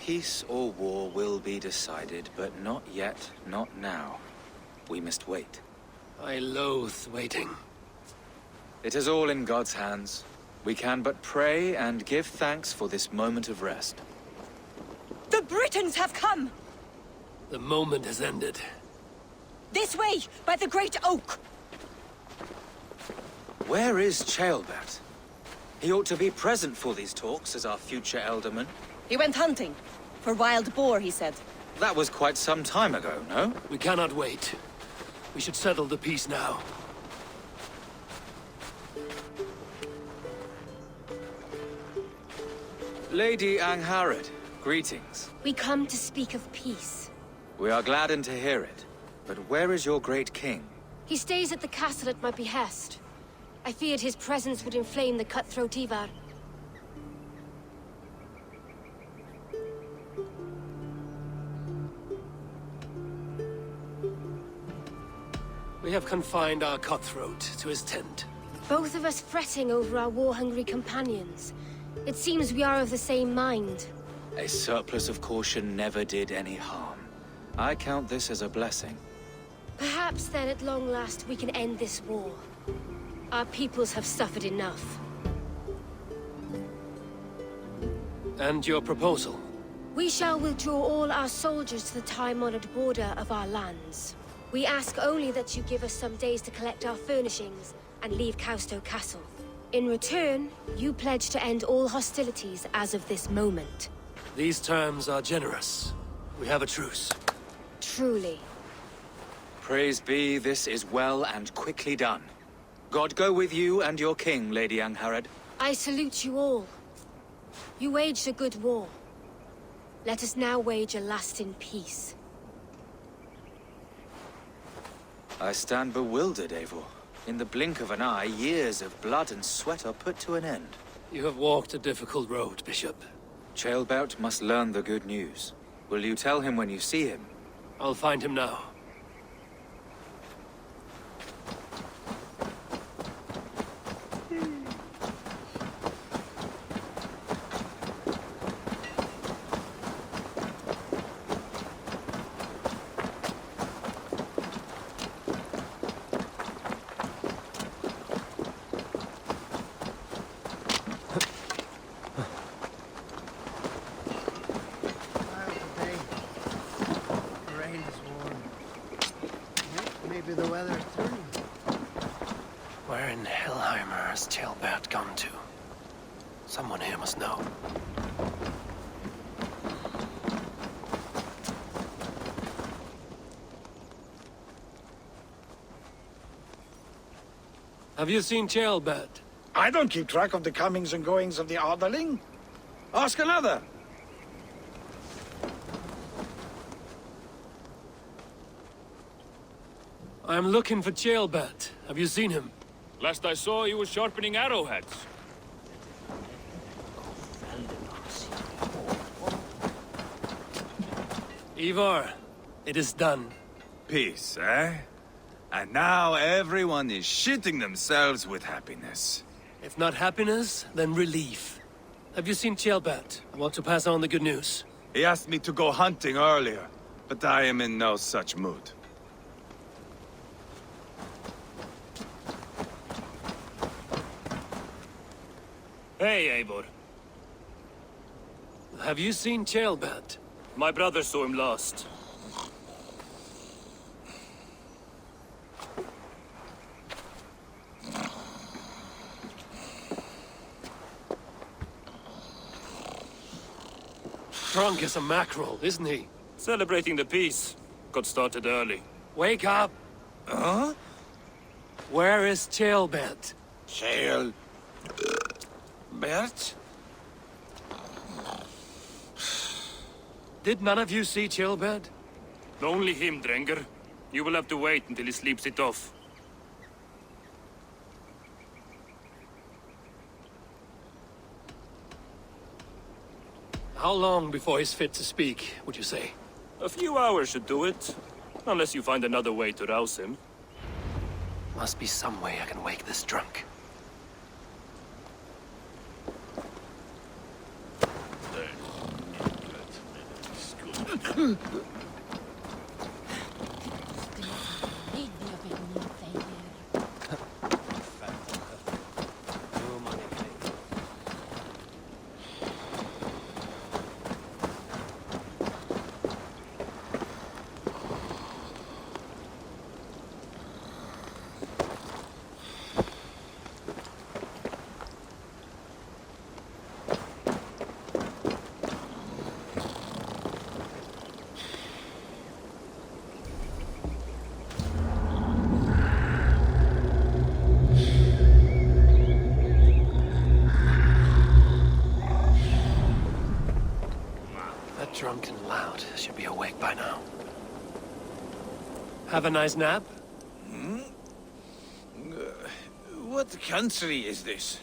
Peace or war will be decided, but not yet, not now. We must wait. I loathe waiting. It is all in God's hands. We can but pray and give thanks for this moment of rest. The Britons have come! The moment has ended. This way, by the Great Oak! Where is Ceolbert? He ought to be present for these talks as our future alderman. He went hunting. For wild boar, he said. That was quite some time ago, no? We cannot wait. We should settle the peace now. Lady Angharad, greetings. We come to speak of peace. We are gladdened to hear it. But where is your great king? He stays at the castle at my behest. I feared his presence would inflame the cutthroat Ivar. We have confined our cutthroat to his tent. Both of us fretting over our war-hungry companions. It seems we are of the same mind. A surplus of caution never did any harm. I count this as a blessing. Perhaps then at long last we can end this war. Our peoples have suffered enough. And your proposal? We shall withdraw all our soldiers to the time-honored border of our lands. We ask only that you give us some days to collect our furnishings and leave Causto Castle. In return, you pledge to end all hostilities as of this moment. These terms are generous. We have a truce. Truly. Praise be, this is well and quickly done. God go with you and your king, Lady Angharad. I salute you all. You waged a good war. Let us now wage a lasting peace. I stand bewildered, Eivor. In the blink of an eye, years of blood and sweat are put to an end. You have walked a difficult road, Bishop. Ceolbert must learn the good news. Will you tell him when you see him? I'll find him now. Maybe the weather's turning. Where in Hellheimer has Ceolbert gone to? Someone here must know. Have you seen Ceolbert? I don't keep track of the comings and goings of the Arderling. Ask another. I'm looking for Ceolbert. Have you seen him? Last I saw, he was sharpening arrowheads. Ivar, it is done. Peace, eh? And now everyone is shitting themselves with happiness. If not happiness, then relief. Have you seen Ceolbert? I want to pass on the good news. He asked me to go hunting earlier, but I am in no such mood. Hey, Eivor. Have you seen Ceolbert? My brother saw him last. Drunk as a mackerel, isn't he? Celebrating the peace. Got started early. Wake up! Huh? Where is Ceolbert? Bert? Did none of you see Ceolbert? Only him, Drenger. You will have to wait until he sleeps it off. How long before he's fit to speak, would you say? A few hours should do it. Unless you find another way to rouse him. Must be some way I can wake this drunk. Drunk and loud. Should be awake by now. Have a nice nap? What country is this?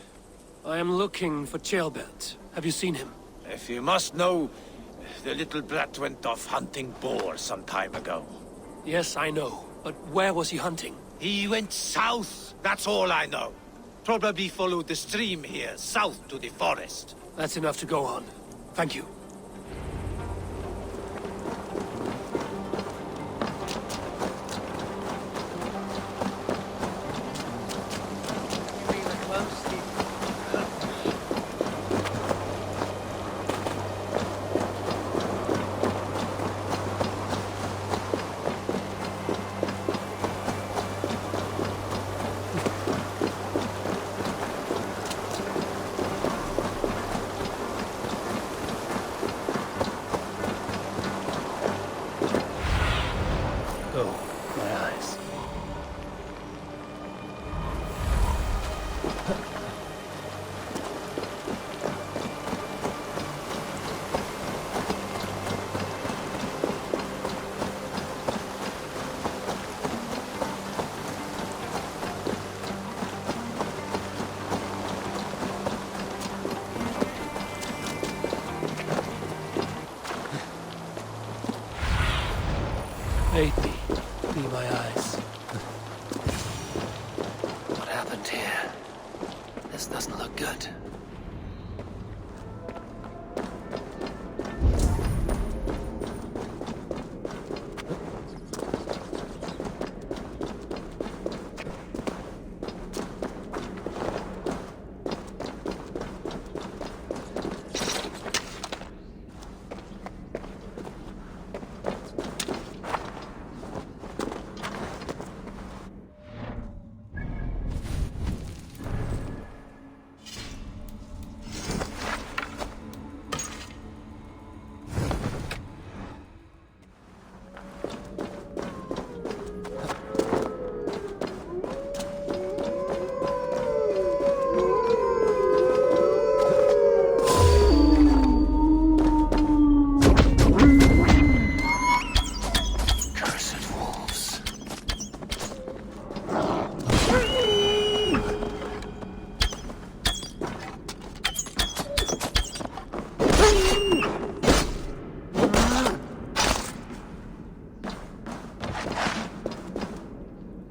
I am looking for Ceolbert. Have you seen him? If you must know, the little brat went off hunting boar some time ago. Yes, I know. But where was he hunting? He went south, that's all I know. Probably followed the stream here, south to the forest. That's enough to go on. Thank you. hate me. Be my eyes. What happened here? This doesn't look good.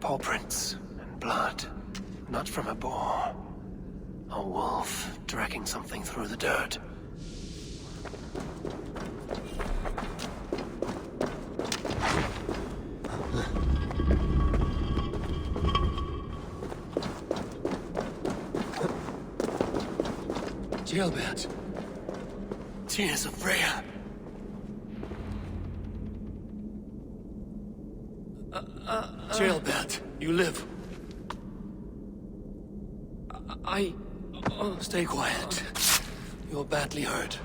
Paw prints and blood. Not from a boar. A wolf dragging something through the dirt. Gilbert. Tears of Freya. Gilbert, you live. Stay quiet. You're badly hurt.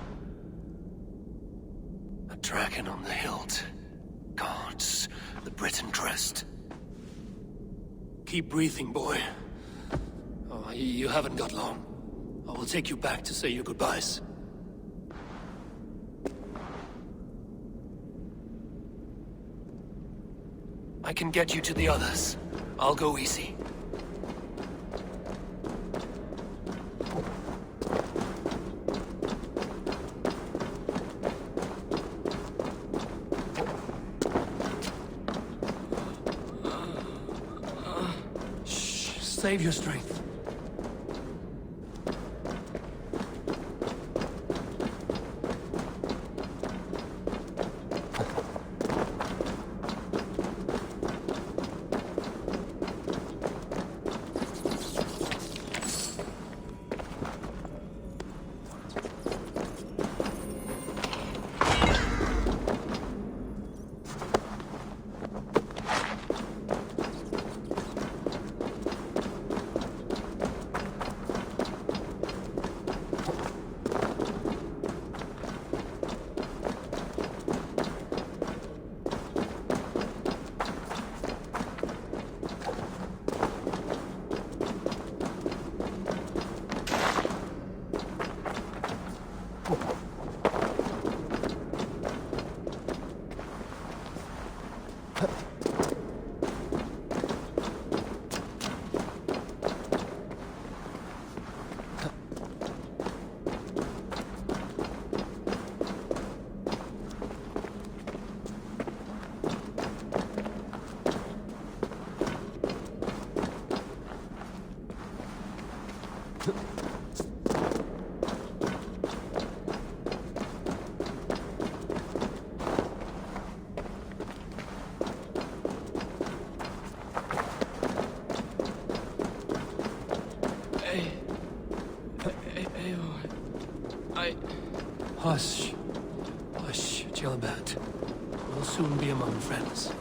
A dragon on the hilt. Gods, the Briton crest. Keep breathing, boy. Oh, you haven't got long. I will take you back to say your goodbyes. I can get you to the others. I'll go easy. Shh, save your strength. Hush. Hush, Gilbert. We'll soon be among friends.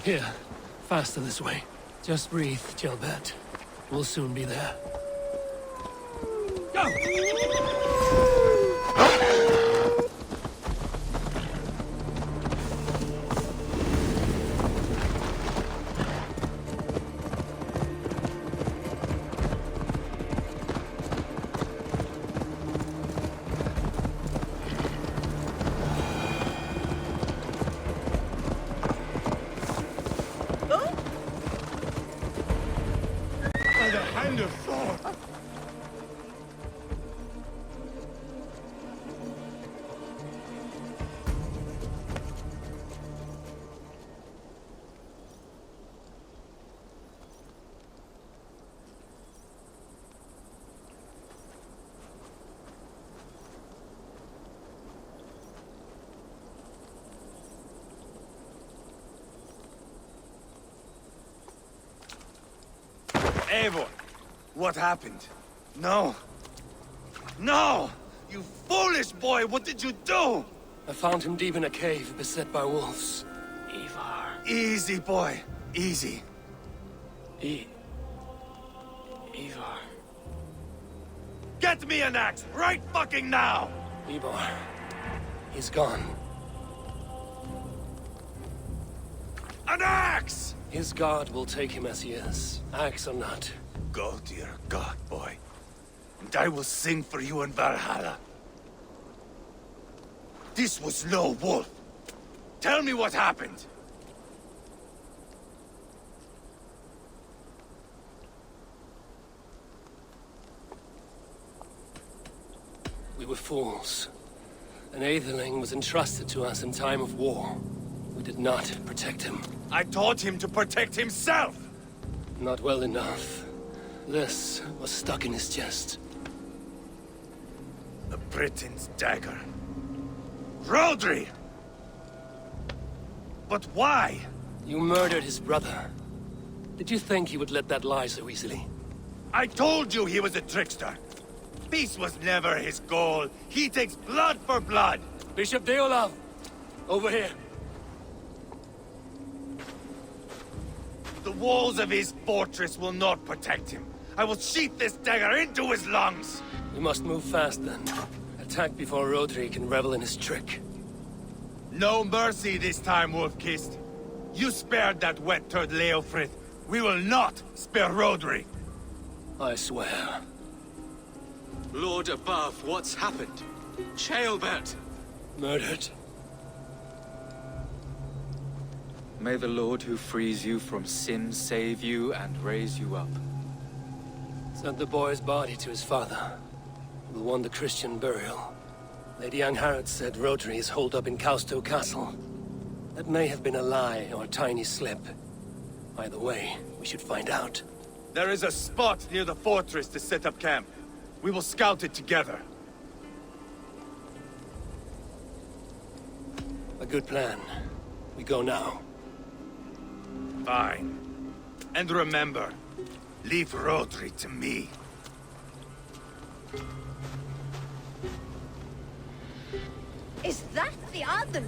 Here, faster this way. Just breathe, Gilbert. We'll soon be there. Go! By the hand of Thor! Eivor, what happened? No. No! You foolish boy, what did you do? I found him deep in a cave, beset by wolves. Ivar. Easy, boy. Easy. Ivar. Get me an axe, right fucking now! Ivar. He's gone. An axe! His god will take him as he is, axe or not. Go to your god, boy. And I will sing for you in Valhalla. This was no wolf. Tell me what happened. We were fools. An Aetherling was entrusted to us in time of war. We did not protect him. I taught him to protect himself! Not well enough. This was stuck in his chest. The Britain's dagger. Rodri! But why? You murdered his brother. Did you think he would let that lie so easily? I told you he was a trickster. Peace was never his goal. He takes blood for blood. Bishop Deolav! Over here. The walls of his fortress will not protect him. I will sheath this dagger into his lungs! We must move fast then. Attack before Rodri can revel in his trick. No mercy this time, Wolf-Kissed. You spared that wet turd Leofrith. We will not spare Rodri. I swear. Lord above, what's happened? Ceolbert! Murdered. May the Lord who frees you from sin save you and raise you up. Sent the boy's body to his father. We'll want the Christian burial. Lady Angharad said Rodri is holed up in Kausto Castle. That may have been a lie or a tiny slip. Either way, we should find out. There is a spot near the fortress to set up camp. We will scout it together. A good plan. We go now. Fine. And remember, leave Rodri to me. Is that the other?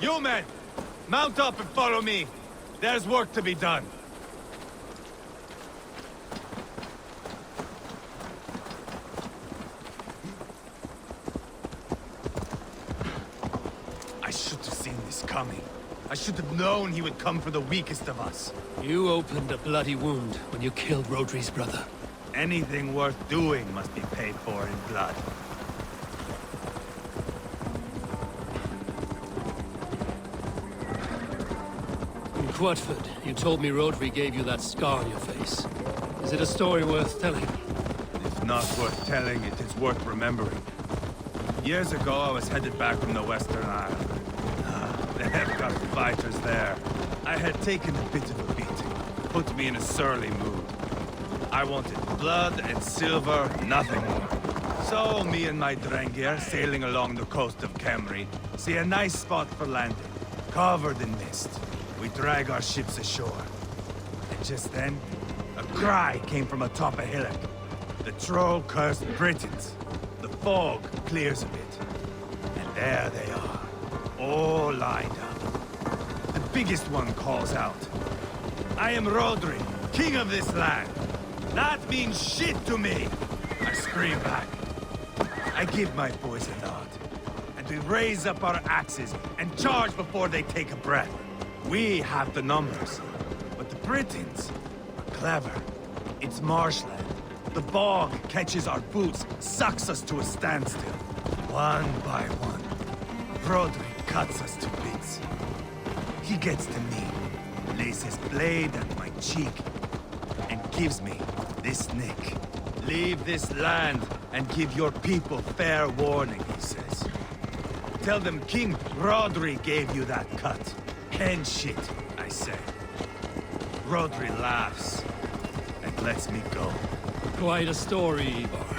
You men! Mount up and follow me. There's work to be done. I should have seen this coming. I should have known he would come for the weakest of us. You opened a bloody wound when you killed Rodri's brother. Anything worth doing must be paid for in blood. In Quatford, you told me Rodri gave you that scar on your face. Is it a story worth telling? If not worth telling, it is worth remembering. Years ago, I was headed back from the Western Isle. The Hepcot fighters there. I had taken a bit of a beating, put me in a surly mood. I wanted blood and silver, nothing more. So me and my Drengir, sailing along the coast of Kemri, see a nice spot for landing, covered in mist. We drag our ships ashore. And just then, a cry came from atop a hillock. The troll cursed Britons. The fog clears a bit. And there they are, all lined up. The biggest one calls out, "I am Rodri, king of this land. That means shit to me!" I scream back. I give my boys a nod. And we raise up our axes and charge before they take a breath. We have the numbers. But the Britons are clever. It's marshland. The bog catches our boots, sucks us to a standstill. One by one, Rodri cuts us to bits. He gets to me, lays his blade at my cheek, and gives me this nick. "Leave this land and give your people fair warning," he says. "Tell them King Rodri gave you that cut." "Hen shit," I say. Rodri laughs and lets me go. Quite a story, Ivar.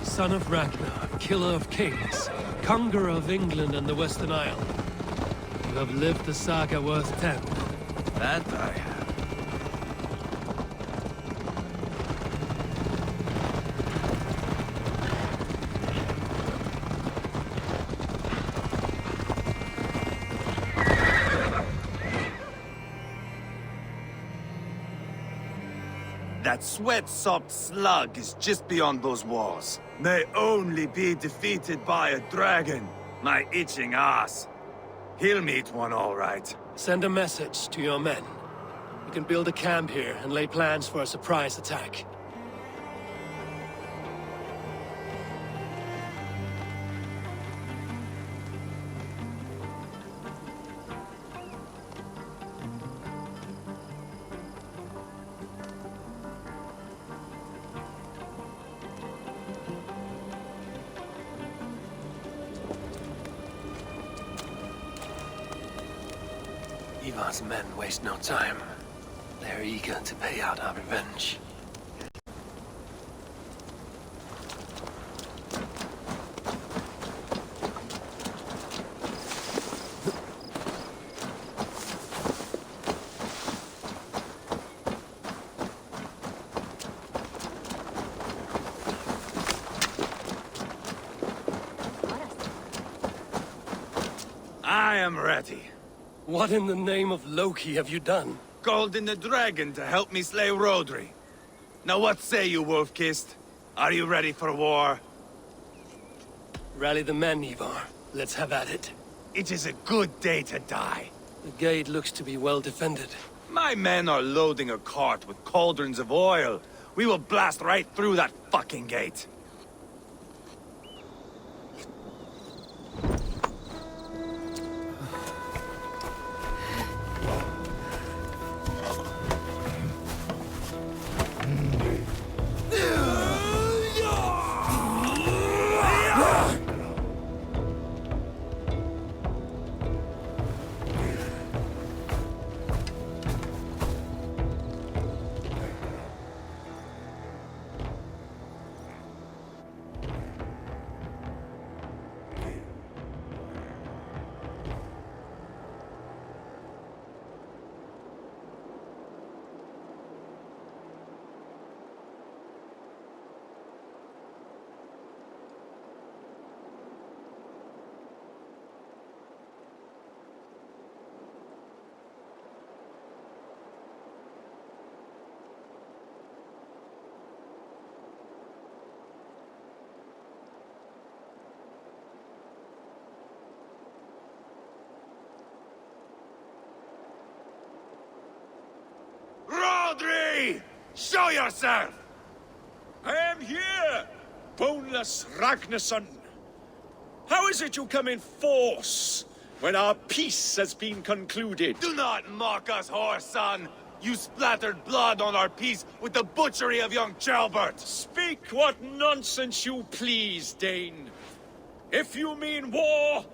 Son of Ragnar, killer of kings, conqueror of England and the Western Isle. You have lived the saga worth 10. That I have. That sweat-sopped slug is just beyond those walls. May only be defeated by a dragon, my itching ass. He'll meet one all right. Send a message to your men. We can build a camp here and lay plans for a surprise attack. Ivar's men waste no time. They're eager to pay out our revenge. I am ready. What in the name of Loki have you done? Called in the dragon to help me slay Rodri. Now what say you, Wolf-Kissed? Are you ready for war? Rally the men, Ivar. Let's have at it. It is a good day to die. The gate looks to be well defended. My men are loading a cart with cauldrons of oil. We will blast right through that fucking gate. Rodri! Show yourself! I am here, boneless Ragnarsson. How is it you come in force when our peace has been concluded? Do not mock us, whoreson! You splattered blood on our peace with the butchery of young Chalbert! Speak what nonsense you please, Dane. If you mean war,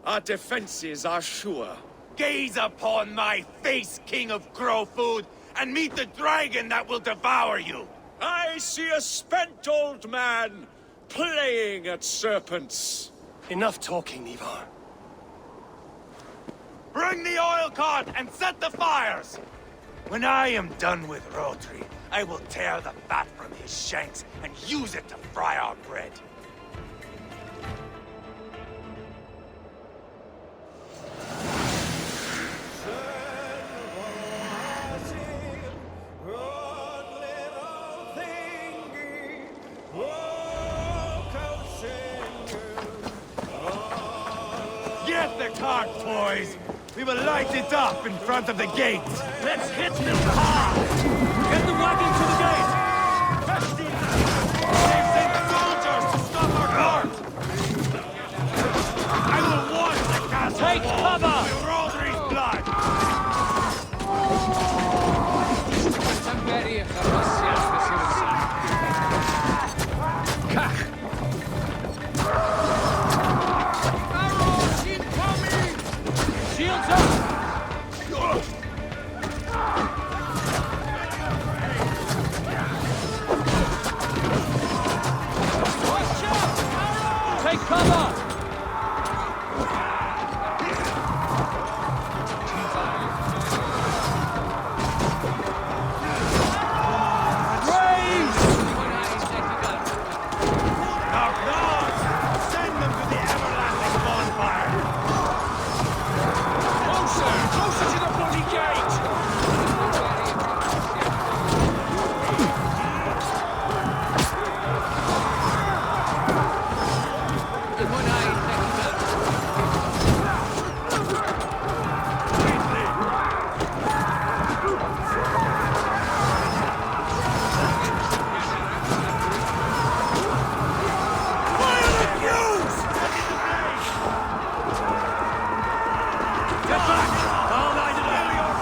our defenses are sure. Gaze upon my face, King of Crow Food, and meet the dragon that will devour you! I see a spent old man playing at serpents. Enough talking, Ivar. Bring the oil cart and set the fires! When I am done with Rotary, I will tear the fat from his shanks and use it to fry our bread. Get the cart, boys! We will light it up in front of the gate! Let's hit them hard! Get the wagon to the gate! They've sent soldiers to stop our cart! I will watch the castle Take wall cover! with Roderick's blood! Shields up! Take cover! Knock, knock! Send them to the everlasting bonfire! Closer! Closer to the bloody gate! Get back! All night and early your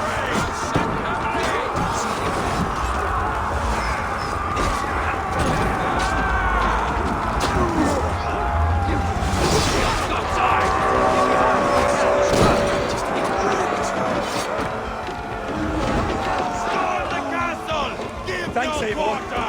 Storm the castle! Give Thanks, no Eivor. quarter!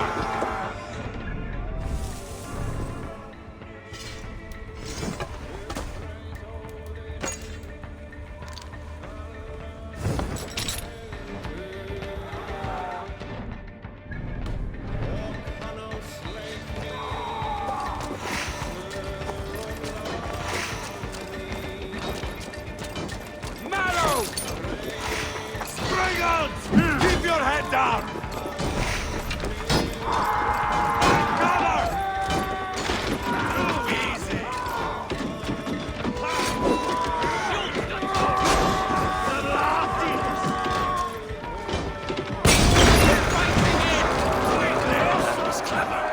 Mallow! Spring out! Keep your head down! Cover! Too easy! The last This was clever!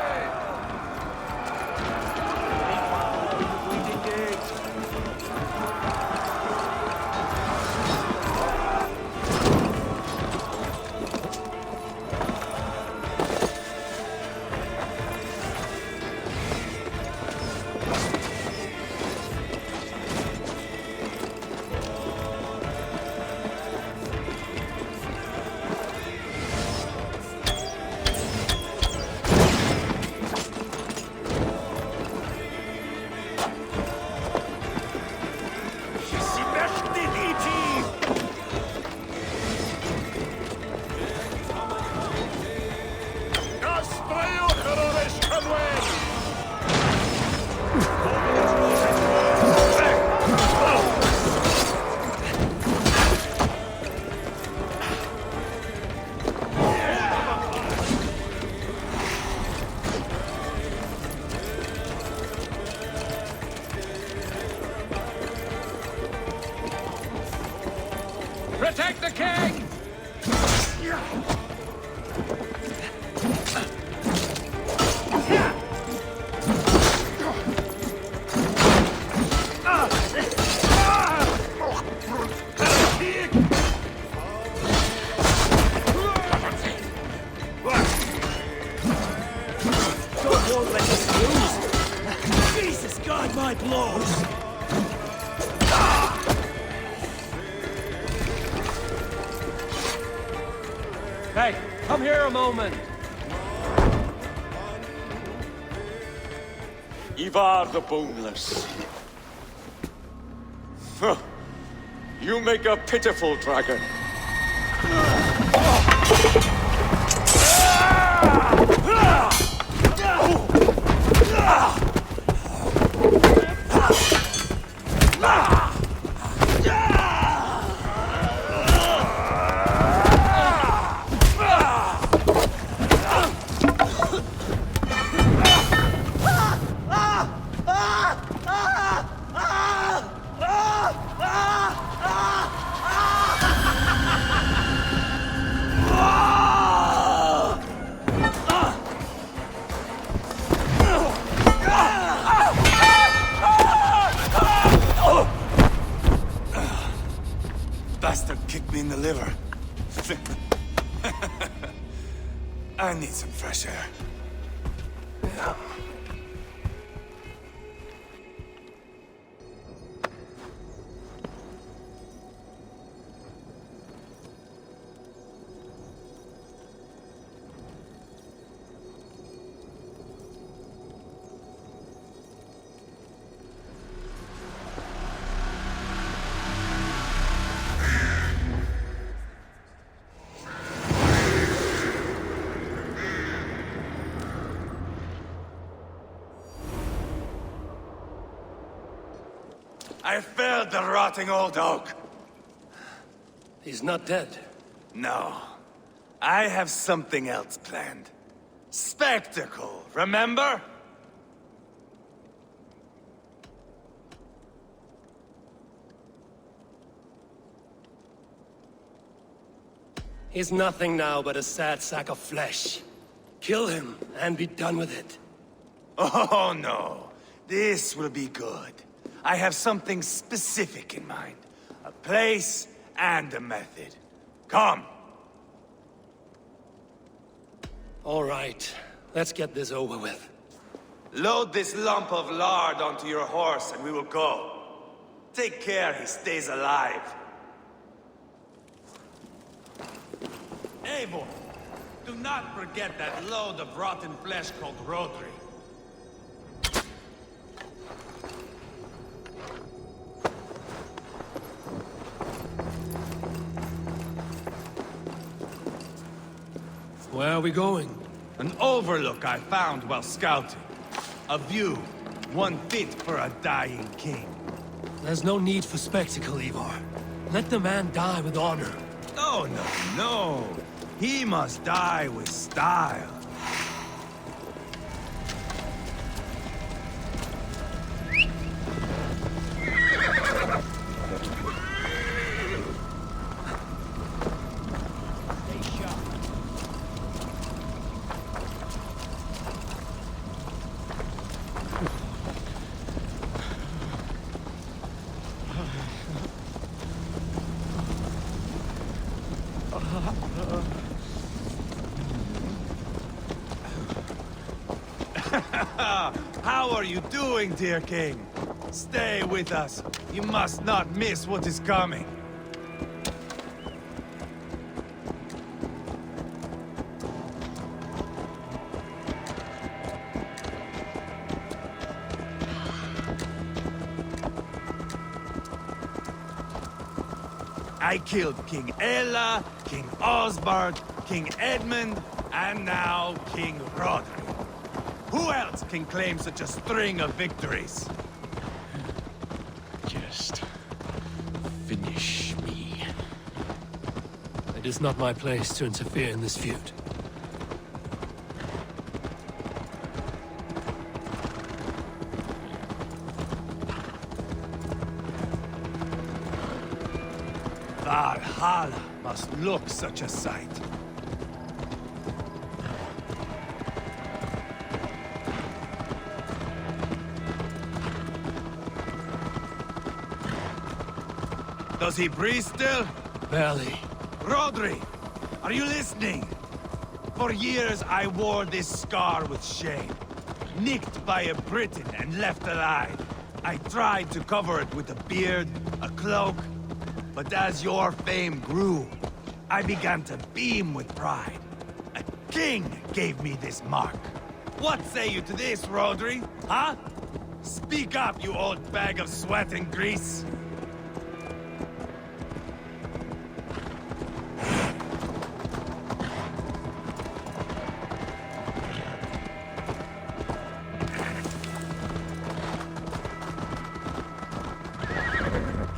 Sie möchten die Das Feuergeräusch kann Protect the king! God won't let us lose. Jesus, guide my blows. Hey, come here a moment. Ivar the Boneless. Huh. You make a pitiful dragon. Bastard kicked me in the liver. I need some fresh air. Yeah. I felled the rotting old oak. He's not dead. No. I have something else planned. Spectacle, remember? He's nothing now but a sad sack of flesh. Kill him and be done with it. Oh no. This will be good. I have something specific in mind. A place and a method. Come! All right. Let's get this over with. Load this lump of lard onto your horse and we will go. Take care he stays alive. Eivor, do not forget that load of rotten flesh called Rodri. Where are we going? An overlook I found while scouting. A view, one fit for a dying king. There's no need for spectacle, Ivar. Let the man die with honor. No, no, no. He must die with style. How are you doing, dear king? Stay with us. You must not miss what is coming. I killed King Ella, King Osbert, King Edmund, and now King Rodri. Who else can claim such a string of victories? Just finish me. It is not my place to interfere in this feud. Valhalla must look such a sight. Does he breathe still? Barely. Rodri, are you listening? For years I wore this scar with shame. Nicked by a Briton and left alive. I tried to cover it with a beard, a cloak, but as your fame grew, I began to beam with pride. A king gave me this mark. What say you to this, Rodri? Huh? Speak up, you old bag of sweat and grease!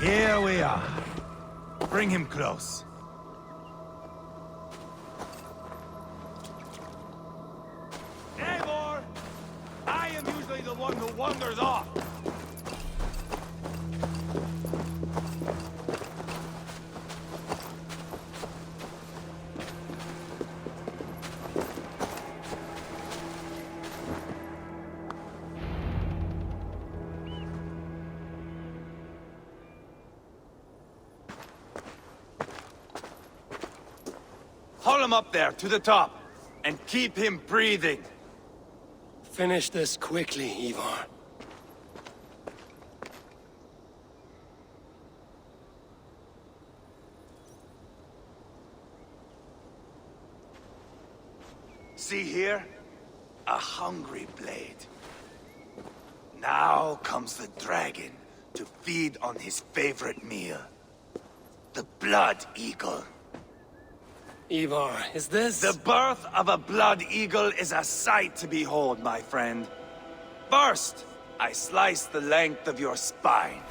Here we are. Bring him close. Eivor! I am usually the one who wanders off. Haul him up there, to the top, and keep him breathing. Finish this quickly, Ivar. See here? A hungry blade. Now comes the dragon to feed on his favorite meal. The blood eagle. Ivar, is this... The birth of a blood eagle is a sight to behold, my friend. First, I slice the length of your spine.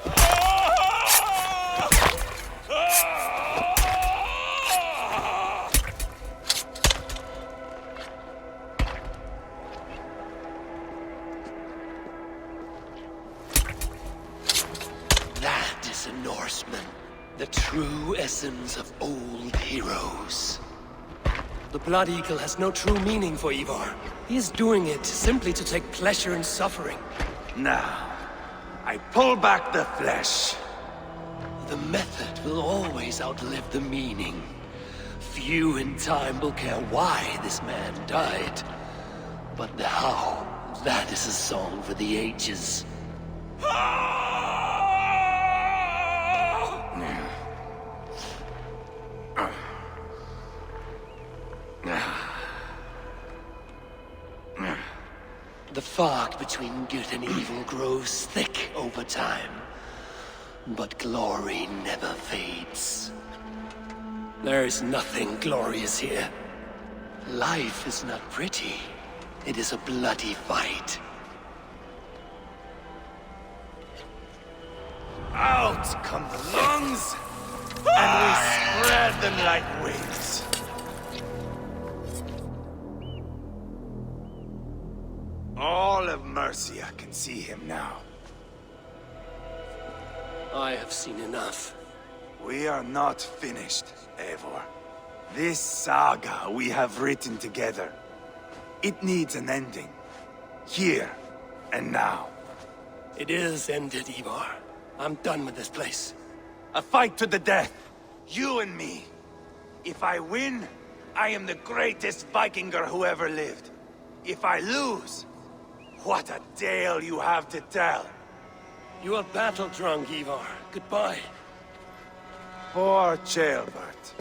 That is a Norseman. The true essence of old heroes. The Blood Eagle has no true meaning for Ivar. He is doing it simply to take pleasure in suffering. Now, I pull back the flesh. The method will always outlive the meaning. Few in time will care why this man died. But the how, that is a song for the ages. The fog between good and evil grows thick over time. But glory never fades. There is nothing glorious here. Life is not pretty. It is a bloody fight. Out come the lungs, and we spread them like wings. All of Mercia can see him now. I have seen enough. We are not finished, Eivor. This saga we have written together, it needs an ending. Here and now. It is ended, Ivar. I'm done with this place. A fight to the death. You and me. If I win, I am the greatest Vikinger who ever lived. If I lose, what a tale you have to tell. You are battle-drunk, Ivar. Goodbye. Poor Ceolbert.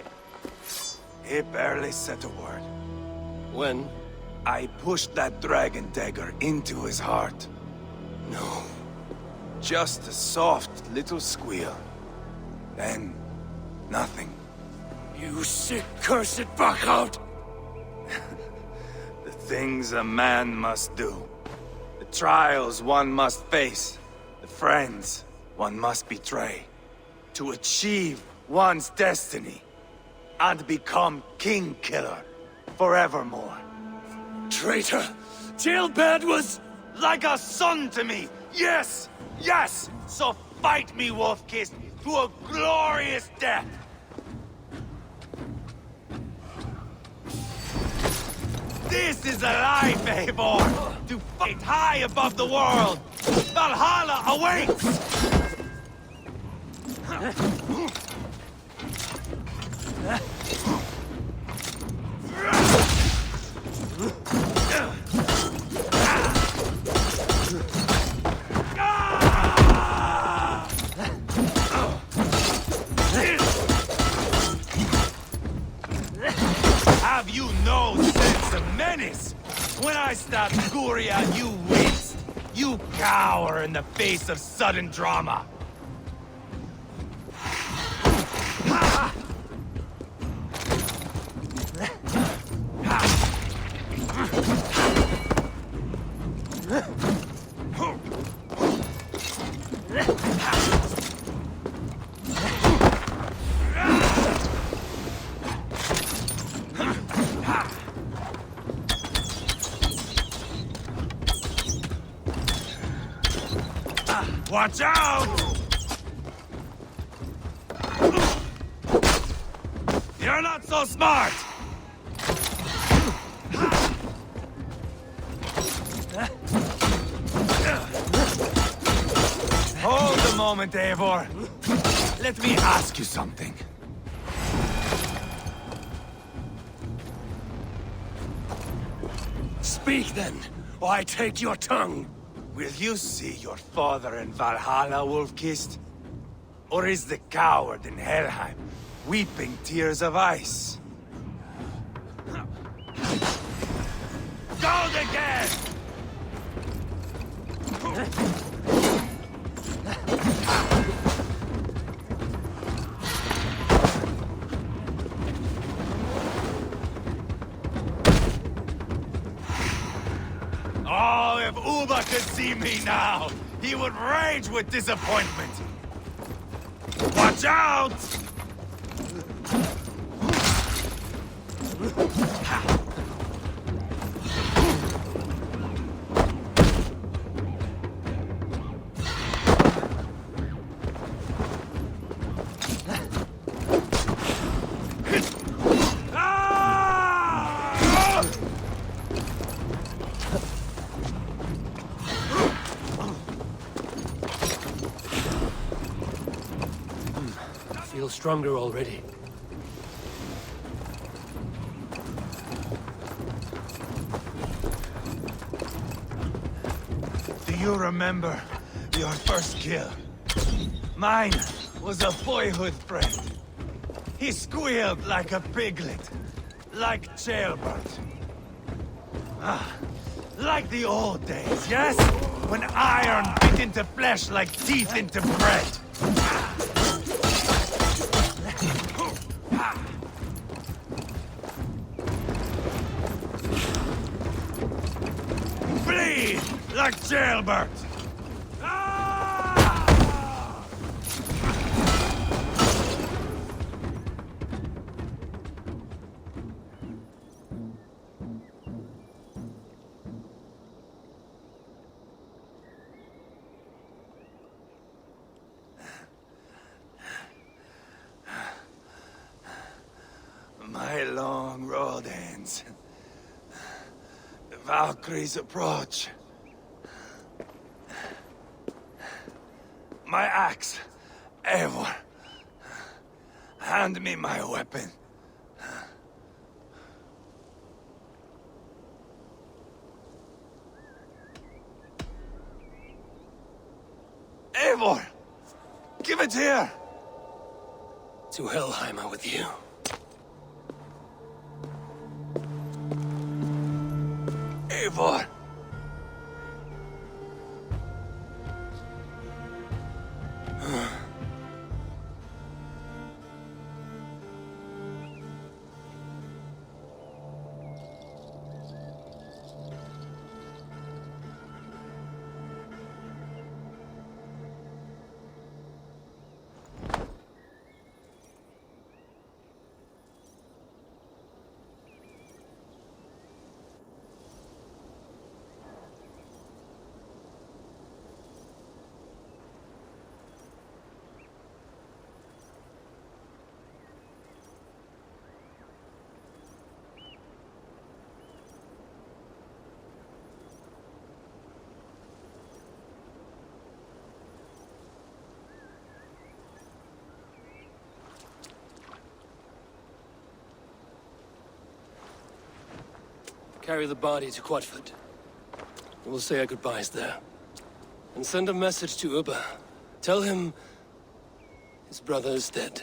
He barely said a word. When? I pushed that dragon dagger into his heart. No. Just a soft little squeal. Then, nothing. You sick, cursed fuck-out! The things a man must do. The trials one must face. The friends one must betray. To achieve one's destiny. And become King Killer forevermore. Traitor! Ceolbert was... like a son to me! Yes! Yes! So fight me, Wolf-Kissed, to a glorious death! This is a life, Eivor! To fight high above the world! Valhalla awaits! Have you no sense of menace? When I stabbed Guria, you winced. You cower in the face of sudden drama. Watch out! You're not so smart! Hold a moment, Eivor. Let me ask you something. Speak then, or I take your tongue. Will you see your father in Valhalla, Wolf-Kissed? Or is the coward in Helheim weeping tears of ice? Go again! Oh, if Uba could see me now, he would rage with disappointment. Watch out! Feel stronger already. Do you remember your first kill? Mine was a boyhood friend. He squealed like a piglet, like jailbird. Like the old days, yes? When iron bit into flesh like teeth into bread. Bleed like jailbird. My long road ends. The Valkyries approach. My axe, Eivor. Hand me my weapon. Eivor! Give it here! To Helheim with you. Eivor! Carry the body to Quatford. We'll say our goodbyes there. And send a message to Uba. Tell him his brother is dead.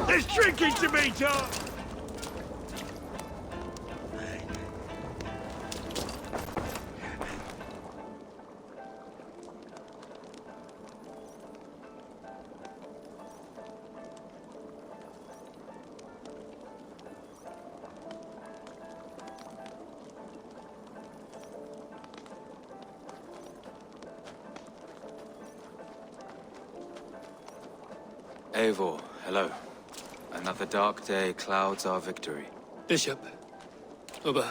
There's drinking to me, Tom! Eivor, hello. Another dark day clouds our victory. Bishop. Uber.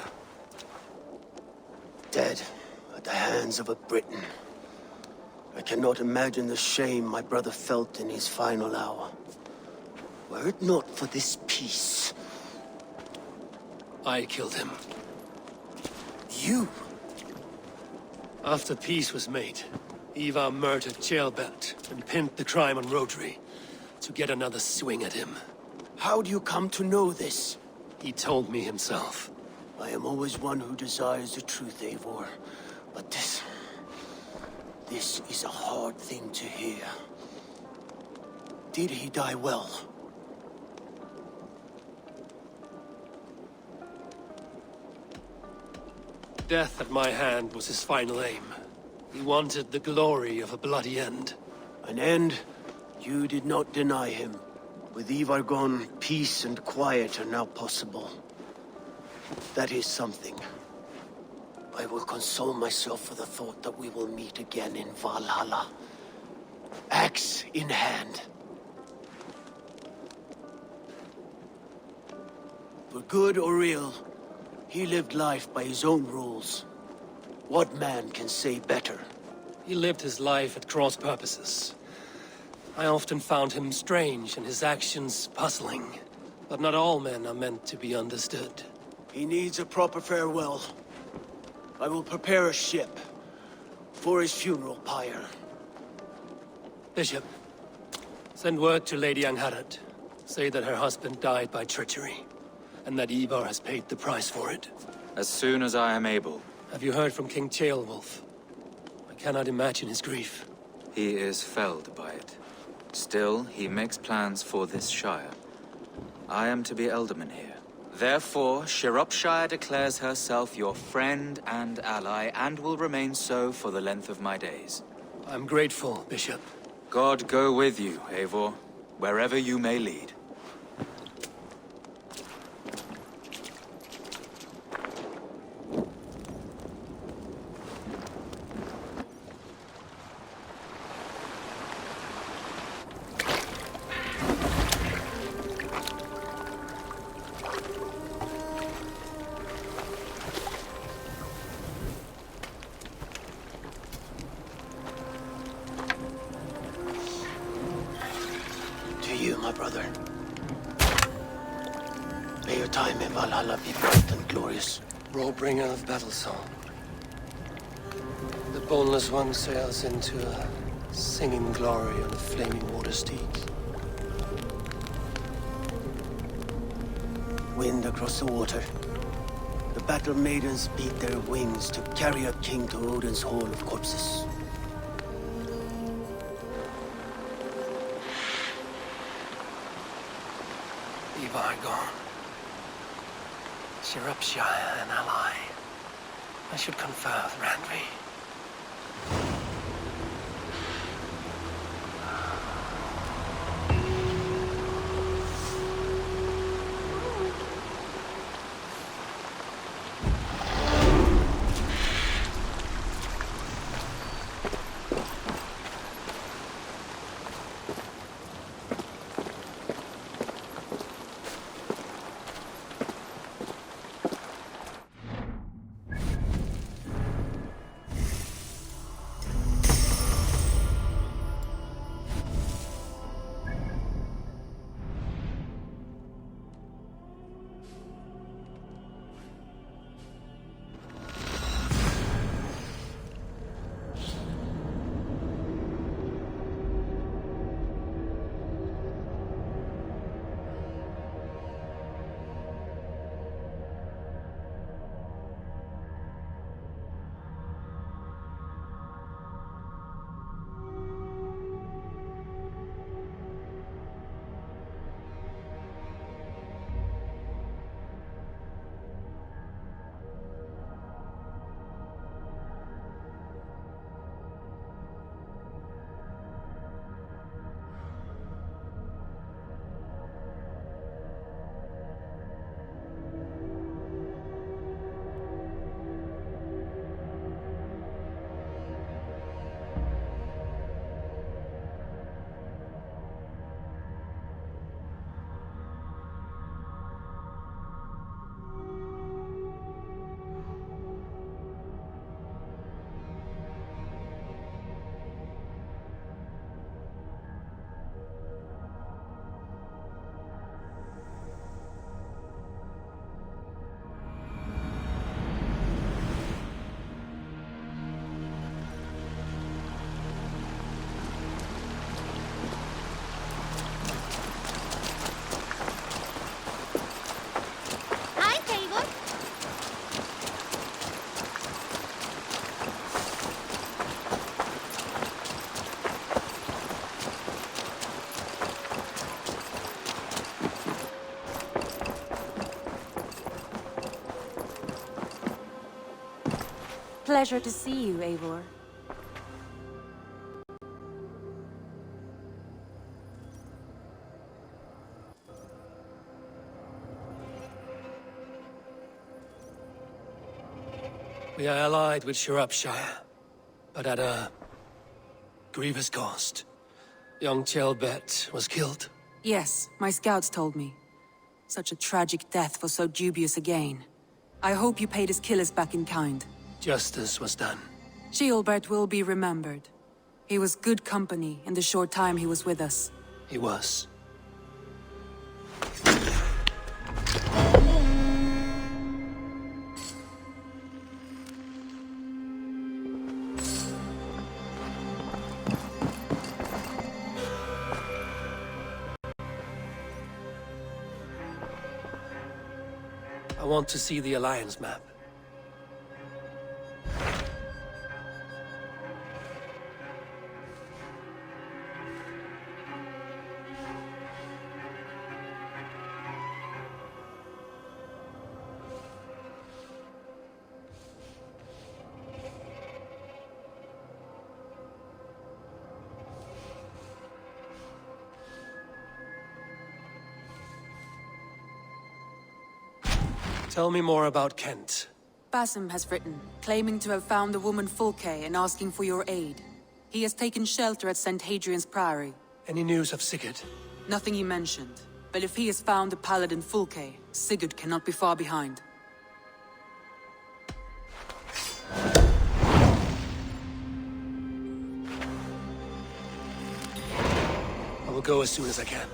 Dead at the hands of a Briton. I cannot imagine the shame my brother felt in his final hour. Were it not for this peace... I killed him. You? After peace was made, Ivar murdered Ceolbert and pinned the crime on Rhodri to get another swing at him. How do you come to know this? He told me himself. I am always one who desires the truth, Eivor. But this is a hard thing to hear. Did he die well? Death at my hand was his final aim. He wanted the glory of a bloody end. An end you did not deny him. With Ivar gone, peace and quiet are now possible. That is something. I will console myself for the thought that we will meet again in Valhalla. Axe in hand. For good or ill, he lived life by his own rules. What man can say better? He lived his life at cross purposes. I often found him strange and his actions puzzling. But not all men are meant to be understood. He needs a proper farewell. I will prepare a ship for his funeral pyre. Bishop, send word to Lady Angharad. Say that her husband died by treachery, and that Ivar has paid the price for it. As soon as I am able. Have you heard from King Ceolwulf? I cannot imagine his grief. He is felled by it. Still, he makes plans for this shire. I am to be Elderman here. Therefore, Shropshire declares herself your friend and ally, and will remain so for the length of my days. I'm grateful, Bishop. God go with you, Eivor, wherever you may lead. My brother. May your time in Valhalla be bright and glorious. Rollbringer of battle song. The boneless one sails into a singing glory on a flaming water steed. wind across the water. The battle maidens beat their wings to carry a king to Odin's Hall of Corpses. Ivar gone. Shirupshire an ally. I should confer with Randvi. Pleasure to see you, Eivor. We are allied with Shropshire, but at a grievous cost. Young Chelbet was killed. Yes, my scouts told me. Such a tragic death for so dubious a gain. I hope you paid his killers back in kind. Justice was done. Ceolbert will be remembered. He was good company in the short time he was with us. He was. I want to see the Alliance map. Tell me more about Kent. Basim has written, claiming to have found the woman Fulke and asking for your aid. He has taken shelter at St. Hadrian's Priory. Any news of Sigurd? Nothing he mentioned. But if he has found the paladin Fulke, Sigurd cannot be far behind. I will go as soon as I can.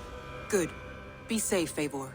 Good. Be safe, Eivor.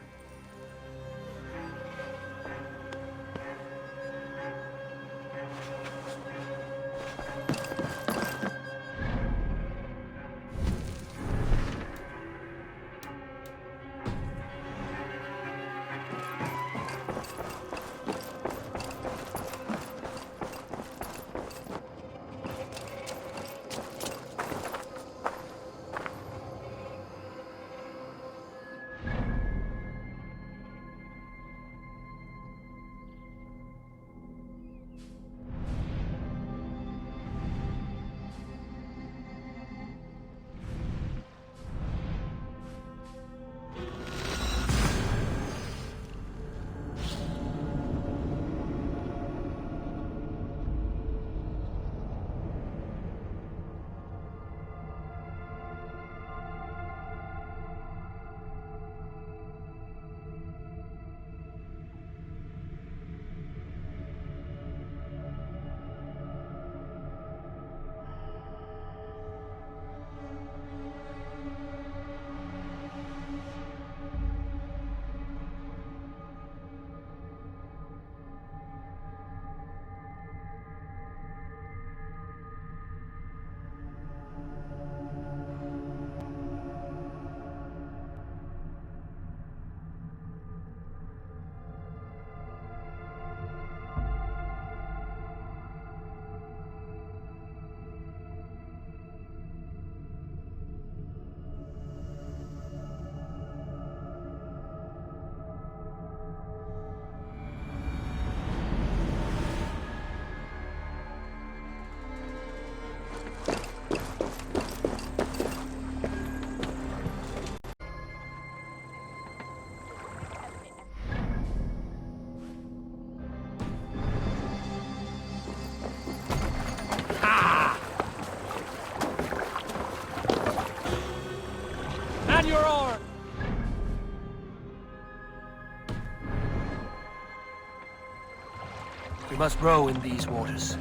We must row in these waters.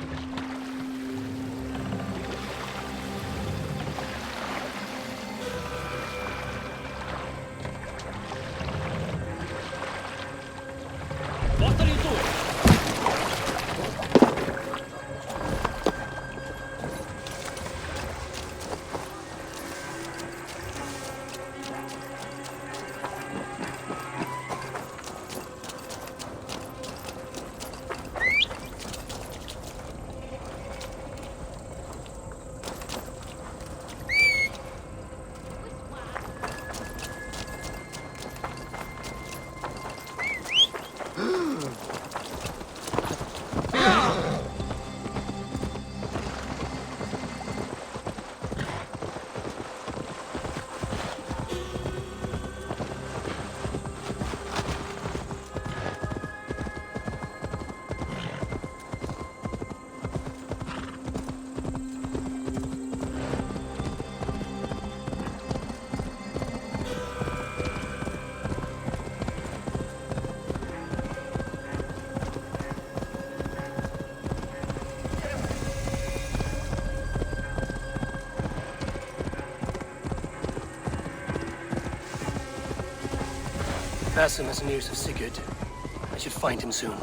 What are you doing? Basim has news of Sigurd. I should find him soon.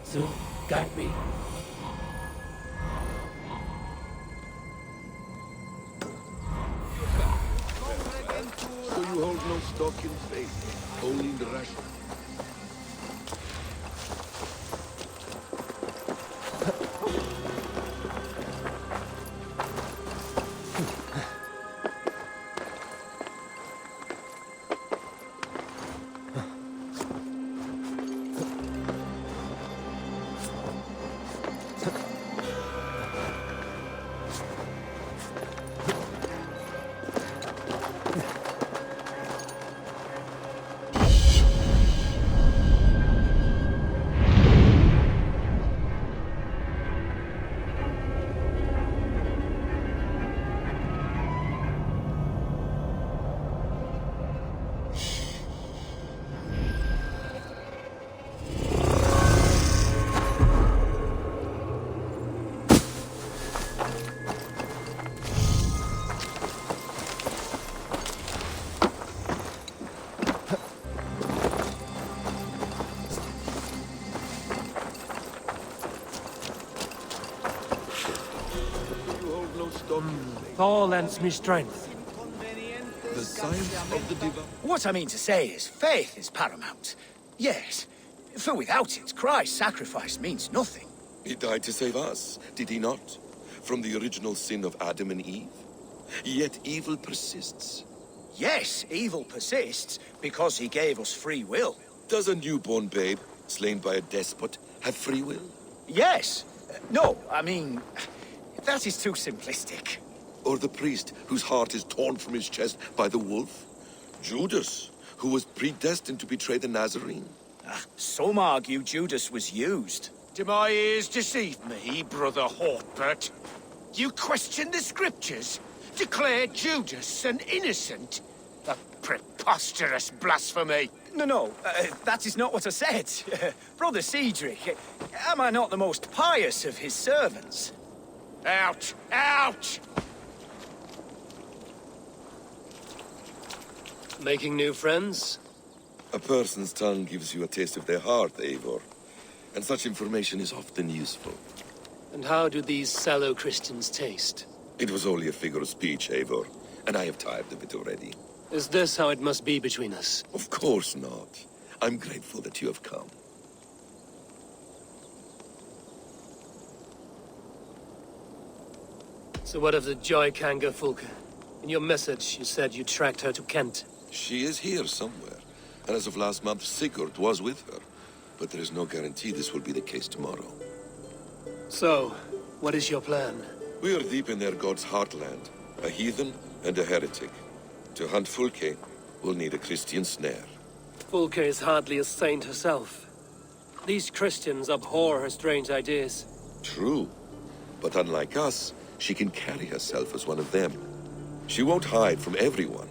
So, guide me. So you hold no stock in faith, only in the ration. stocking place. Thor lends me strength. The science of the divine. What I mean to say is, faith is paramount. Yes, for without it, Christ's sacrifice means nothing. He died to save us, did he not? From the original sin of Adam and Eve? Yet evil persists. Yes, evil persists because he gave us free will. Does a newborn babe, slain by a despot, have free will? Yes. No, I mean, that is too simplistic. Or the priest whose heart is torn from his chest by the wolf? Judas, who was predestined to betray the Nazarene? Some argue Judas was used. Do my ears deceive me, Brother Hortbert? You question the scriptures? Declare Judas an innocent? A preposterous blasphemy! No, that is not what I said. Brother Cedric, am I not the most pious of his servants? Out! Out! Making new friends? A person's tongue gives you a taste of their heart, Eivor. And such information is often useful. And how do these sallow Christians taste? It was only a figure of speech, Eivor, and I have tired of it already. Is this how it must be between us? Of course not. I'm grateful that you have come. So what of the Joy Kanga Fulka? In your message, you said you tracked her to Kent. She is here somewhere, and as of last month, Sigurd was with her. But there is no guarantee this will be the case tomorrow. So, what is your plan? We are deep in their god's heartland, a heathen and a heretic. To hunt Fulke, we'll need a Christian snare. Fulke is hardly a saint herself. These Christians abhor her strange ideas. True, but unlike us, she can carry herself as one of them. She won't hide from everyone,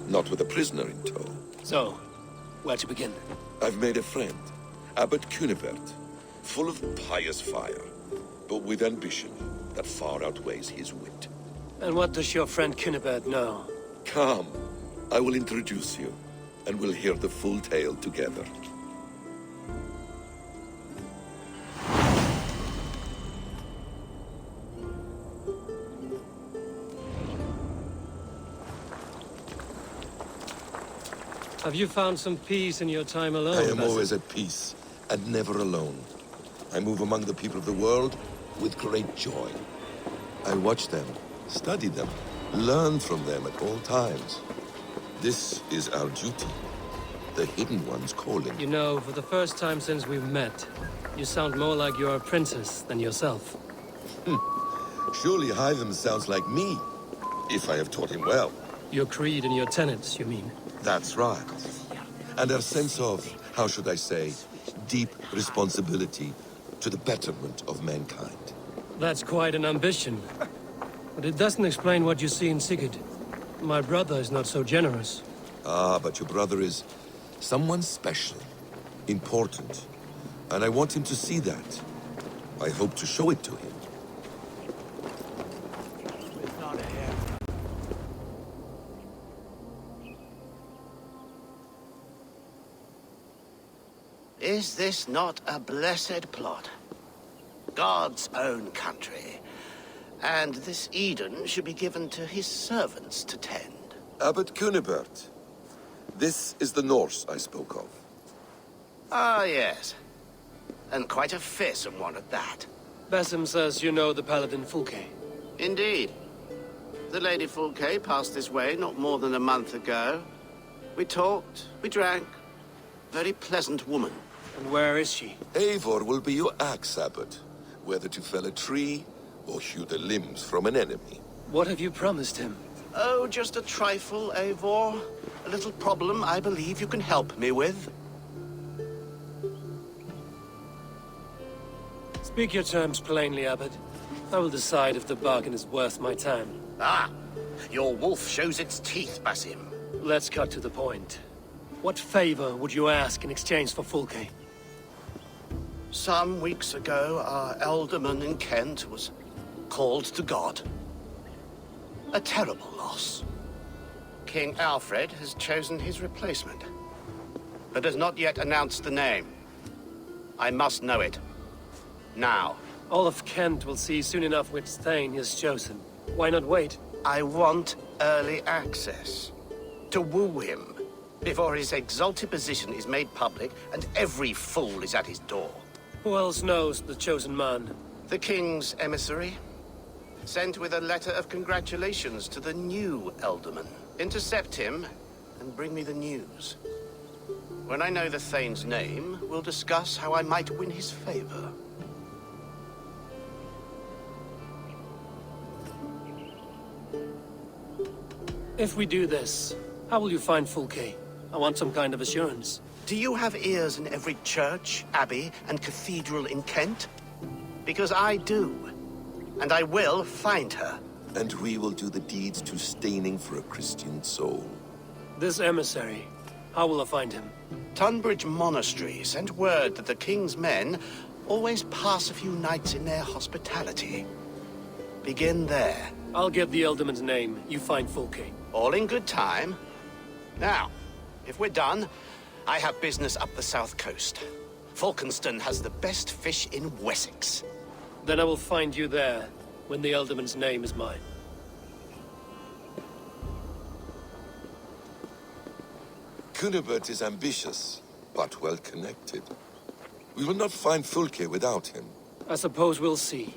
not with a prisoner in tow. So, where to begin? I've made a friend, Abbot Cunibert, full of pious fire, but with ambition that far outweighs his wit. And what does your friend Cunibert know? Come, I will introduce you, and we'll hear the full tale together. Have you found some peace in your time alone? I am always at peace, and never alone. I move among the people of the world with great joy. I watch them, study them, learn from them at all times. This is our duty. The Hidden One's calling. You know, for the first time since we've met, you sound more like you're a princess than yourself. Surely Hytham sounds like me, if I have taught him well. Your creed and your tenets, you mean? That's right. And our sense of, how should I say, deep responsibility to the betterment of mankind. That's quite an ambition. But it doesn't explain what you see in Sigurd. My brother is not so generous. Ah, but your brother is someone special, important. And I want him to see that. I hope to show it to him. Is this not a blessed plot? God's own country. And this Eden should be given to his servants to tend. Abbot Cunibert. This is the Norse I spoke of. Ah, yes. And quite a fearsome one at that. Basim says you know the paladin Fulke. Indeed. The Lady Fulke passed this way not more than a month ago. We talked, we drank. Very pleasant woman. And where is she? Eivor will be your axe, Abbot. Whether to fell a tree or hew the limbs from an enemy. What have you promised him? Oh, just a trifle, Eivor. A little problem I believe you can help me with. Speak your terms plainly, Abbot. I will decide if the bargain is worth my time. Ah! Your wolf shows its teeth, Basim. Let's cut to the point. What favor would you ask in exchange for Fulke? Some weeks ago, our alderman in Kent was called to God. A terrible loss. King Alfred has chosen his replacement, but has not yet announced the name. I must know it. Now. All of Kent will see soon enough which Thane he has chosen. Why not wait? I want early access. To woo him, before his exalted position is made public and every fool is at his door. Who else knows the chosen man? The king's emissary, sent with a letter of congratulations to the new Elderman. Intercept him and bring me the news. When I know the Thane's name, we'll discuss how I might win his favor. If we do this, how will you find Fulke? I want some kind of assurance. Do you have ears in every church, abbey, and cathedral in Kent? Because I do. And I will find her. And we will do the deeds to staining for a Christian soul. This emissary, how will I find him? Tunbridge Monastery sent word that the king's men always pass a few nights in their hospitality. Begin there. I'll get the Elderman's name. You find Fulke. All in good time. Now, if we're done, I have business up the south coast. Falkenston has the best fish in Wessex. Then I will find you there, when the Elderman's name is mine. Cunibert is ambitious, but well-connected. We will not find Fulke without him. I suppose we'll see.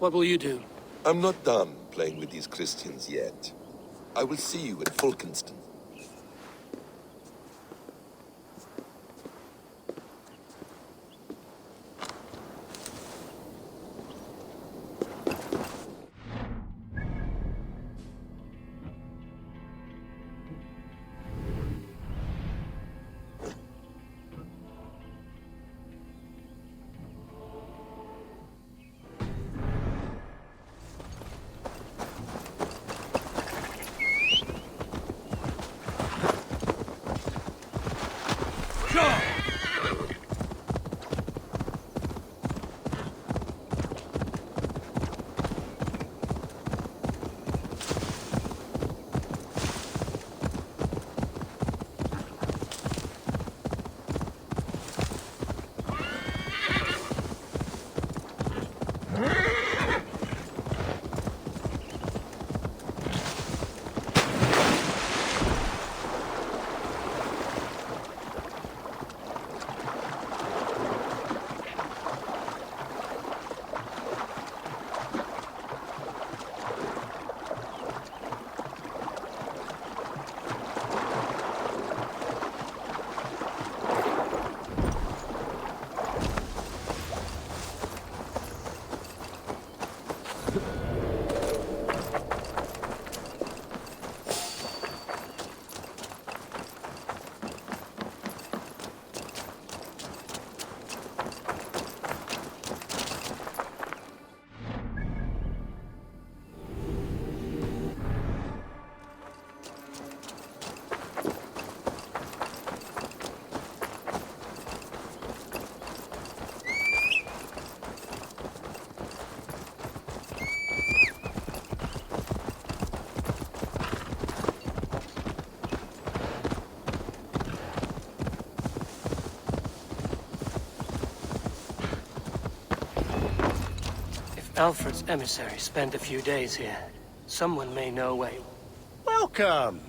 What will you do? I'm not done playing with these Christians yet. I will see you in Falkenston. Alfred's emissary spent a few days here. Someone may know where... Welcome!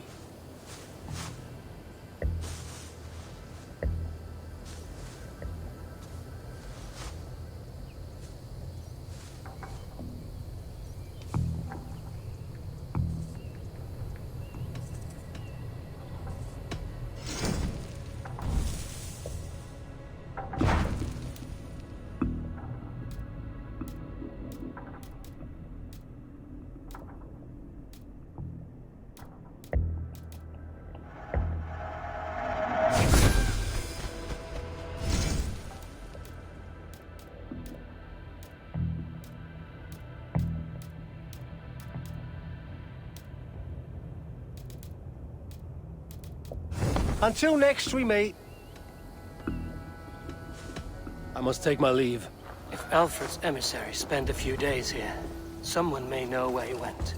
Until next we meet. I must take my leave. If Alfred's emissary spent a few days here, someone may know where he went.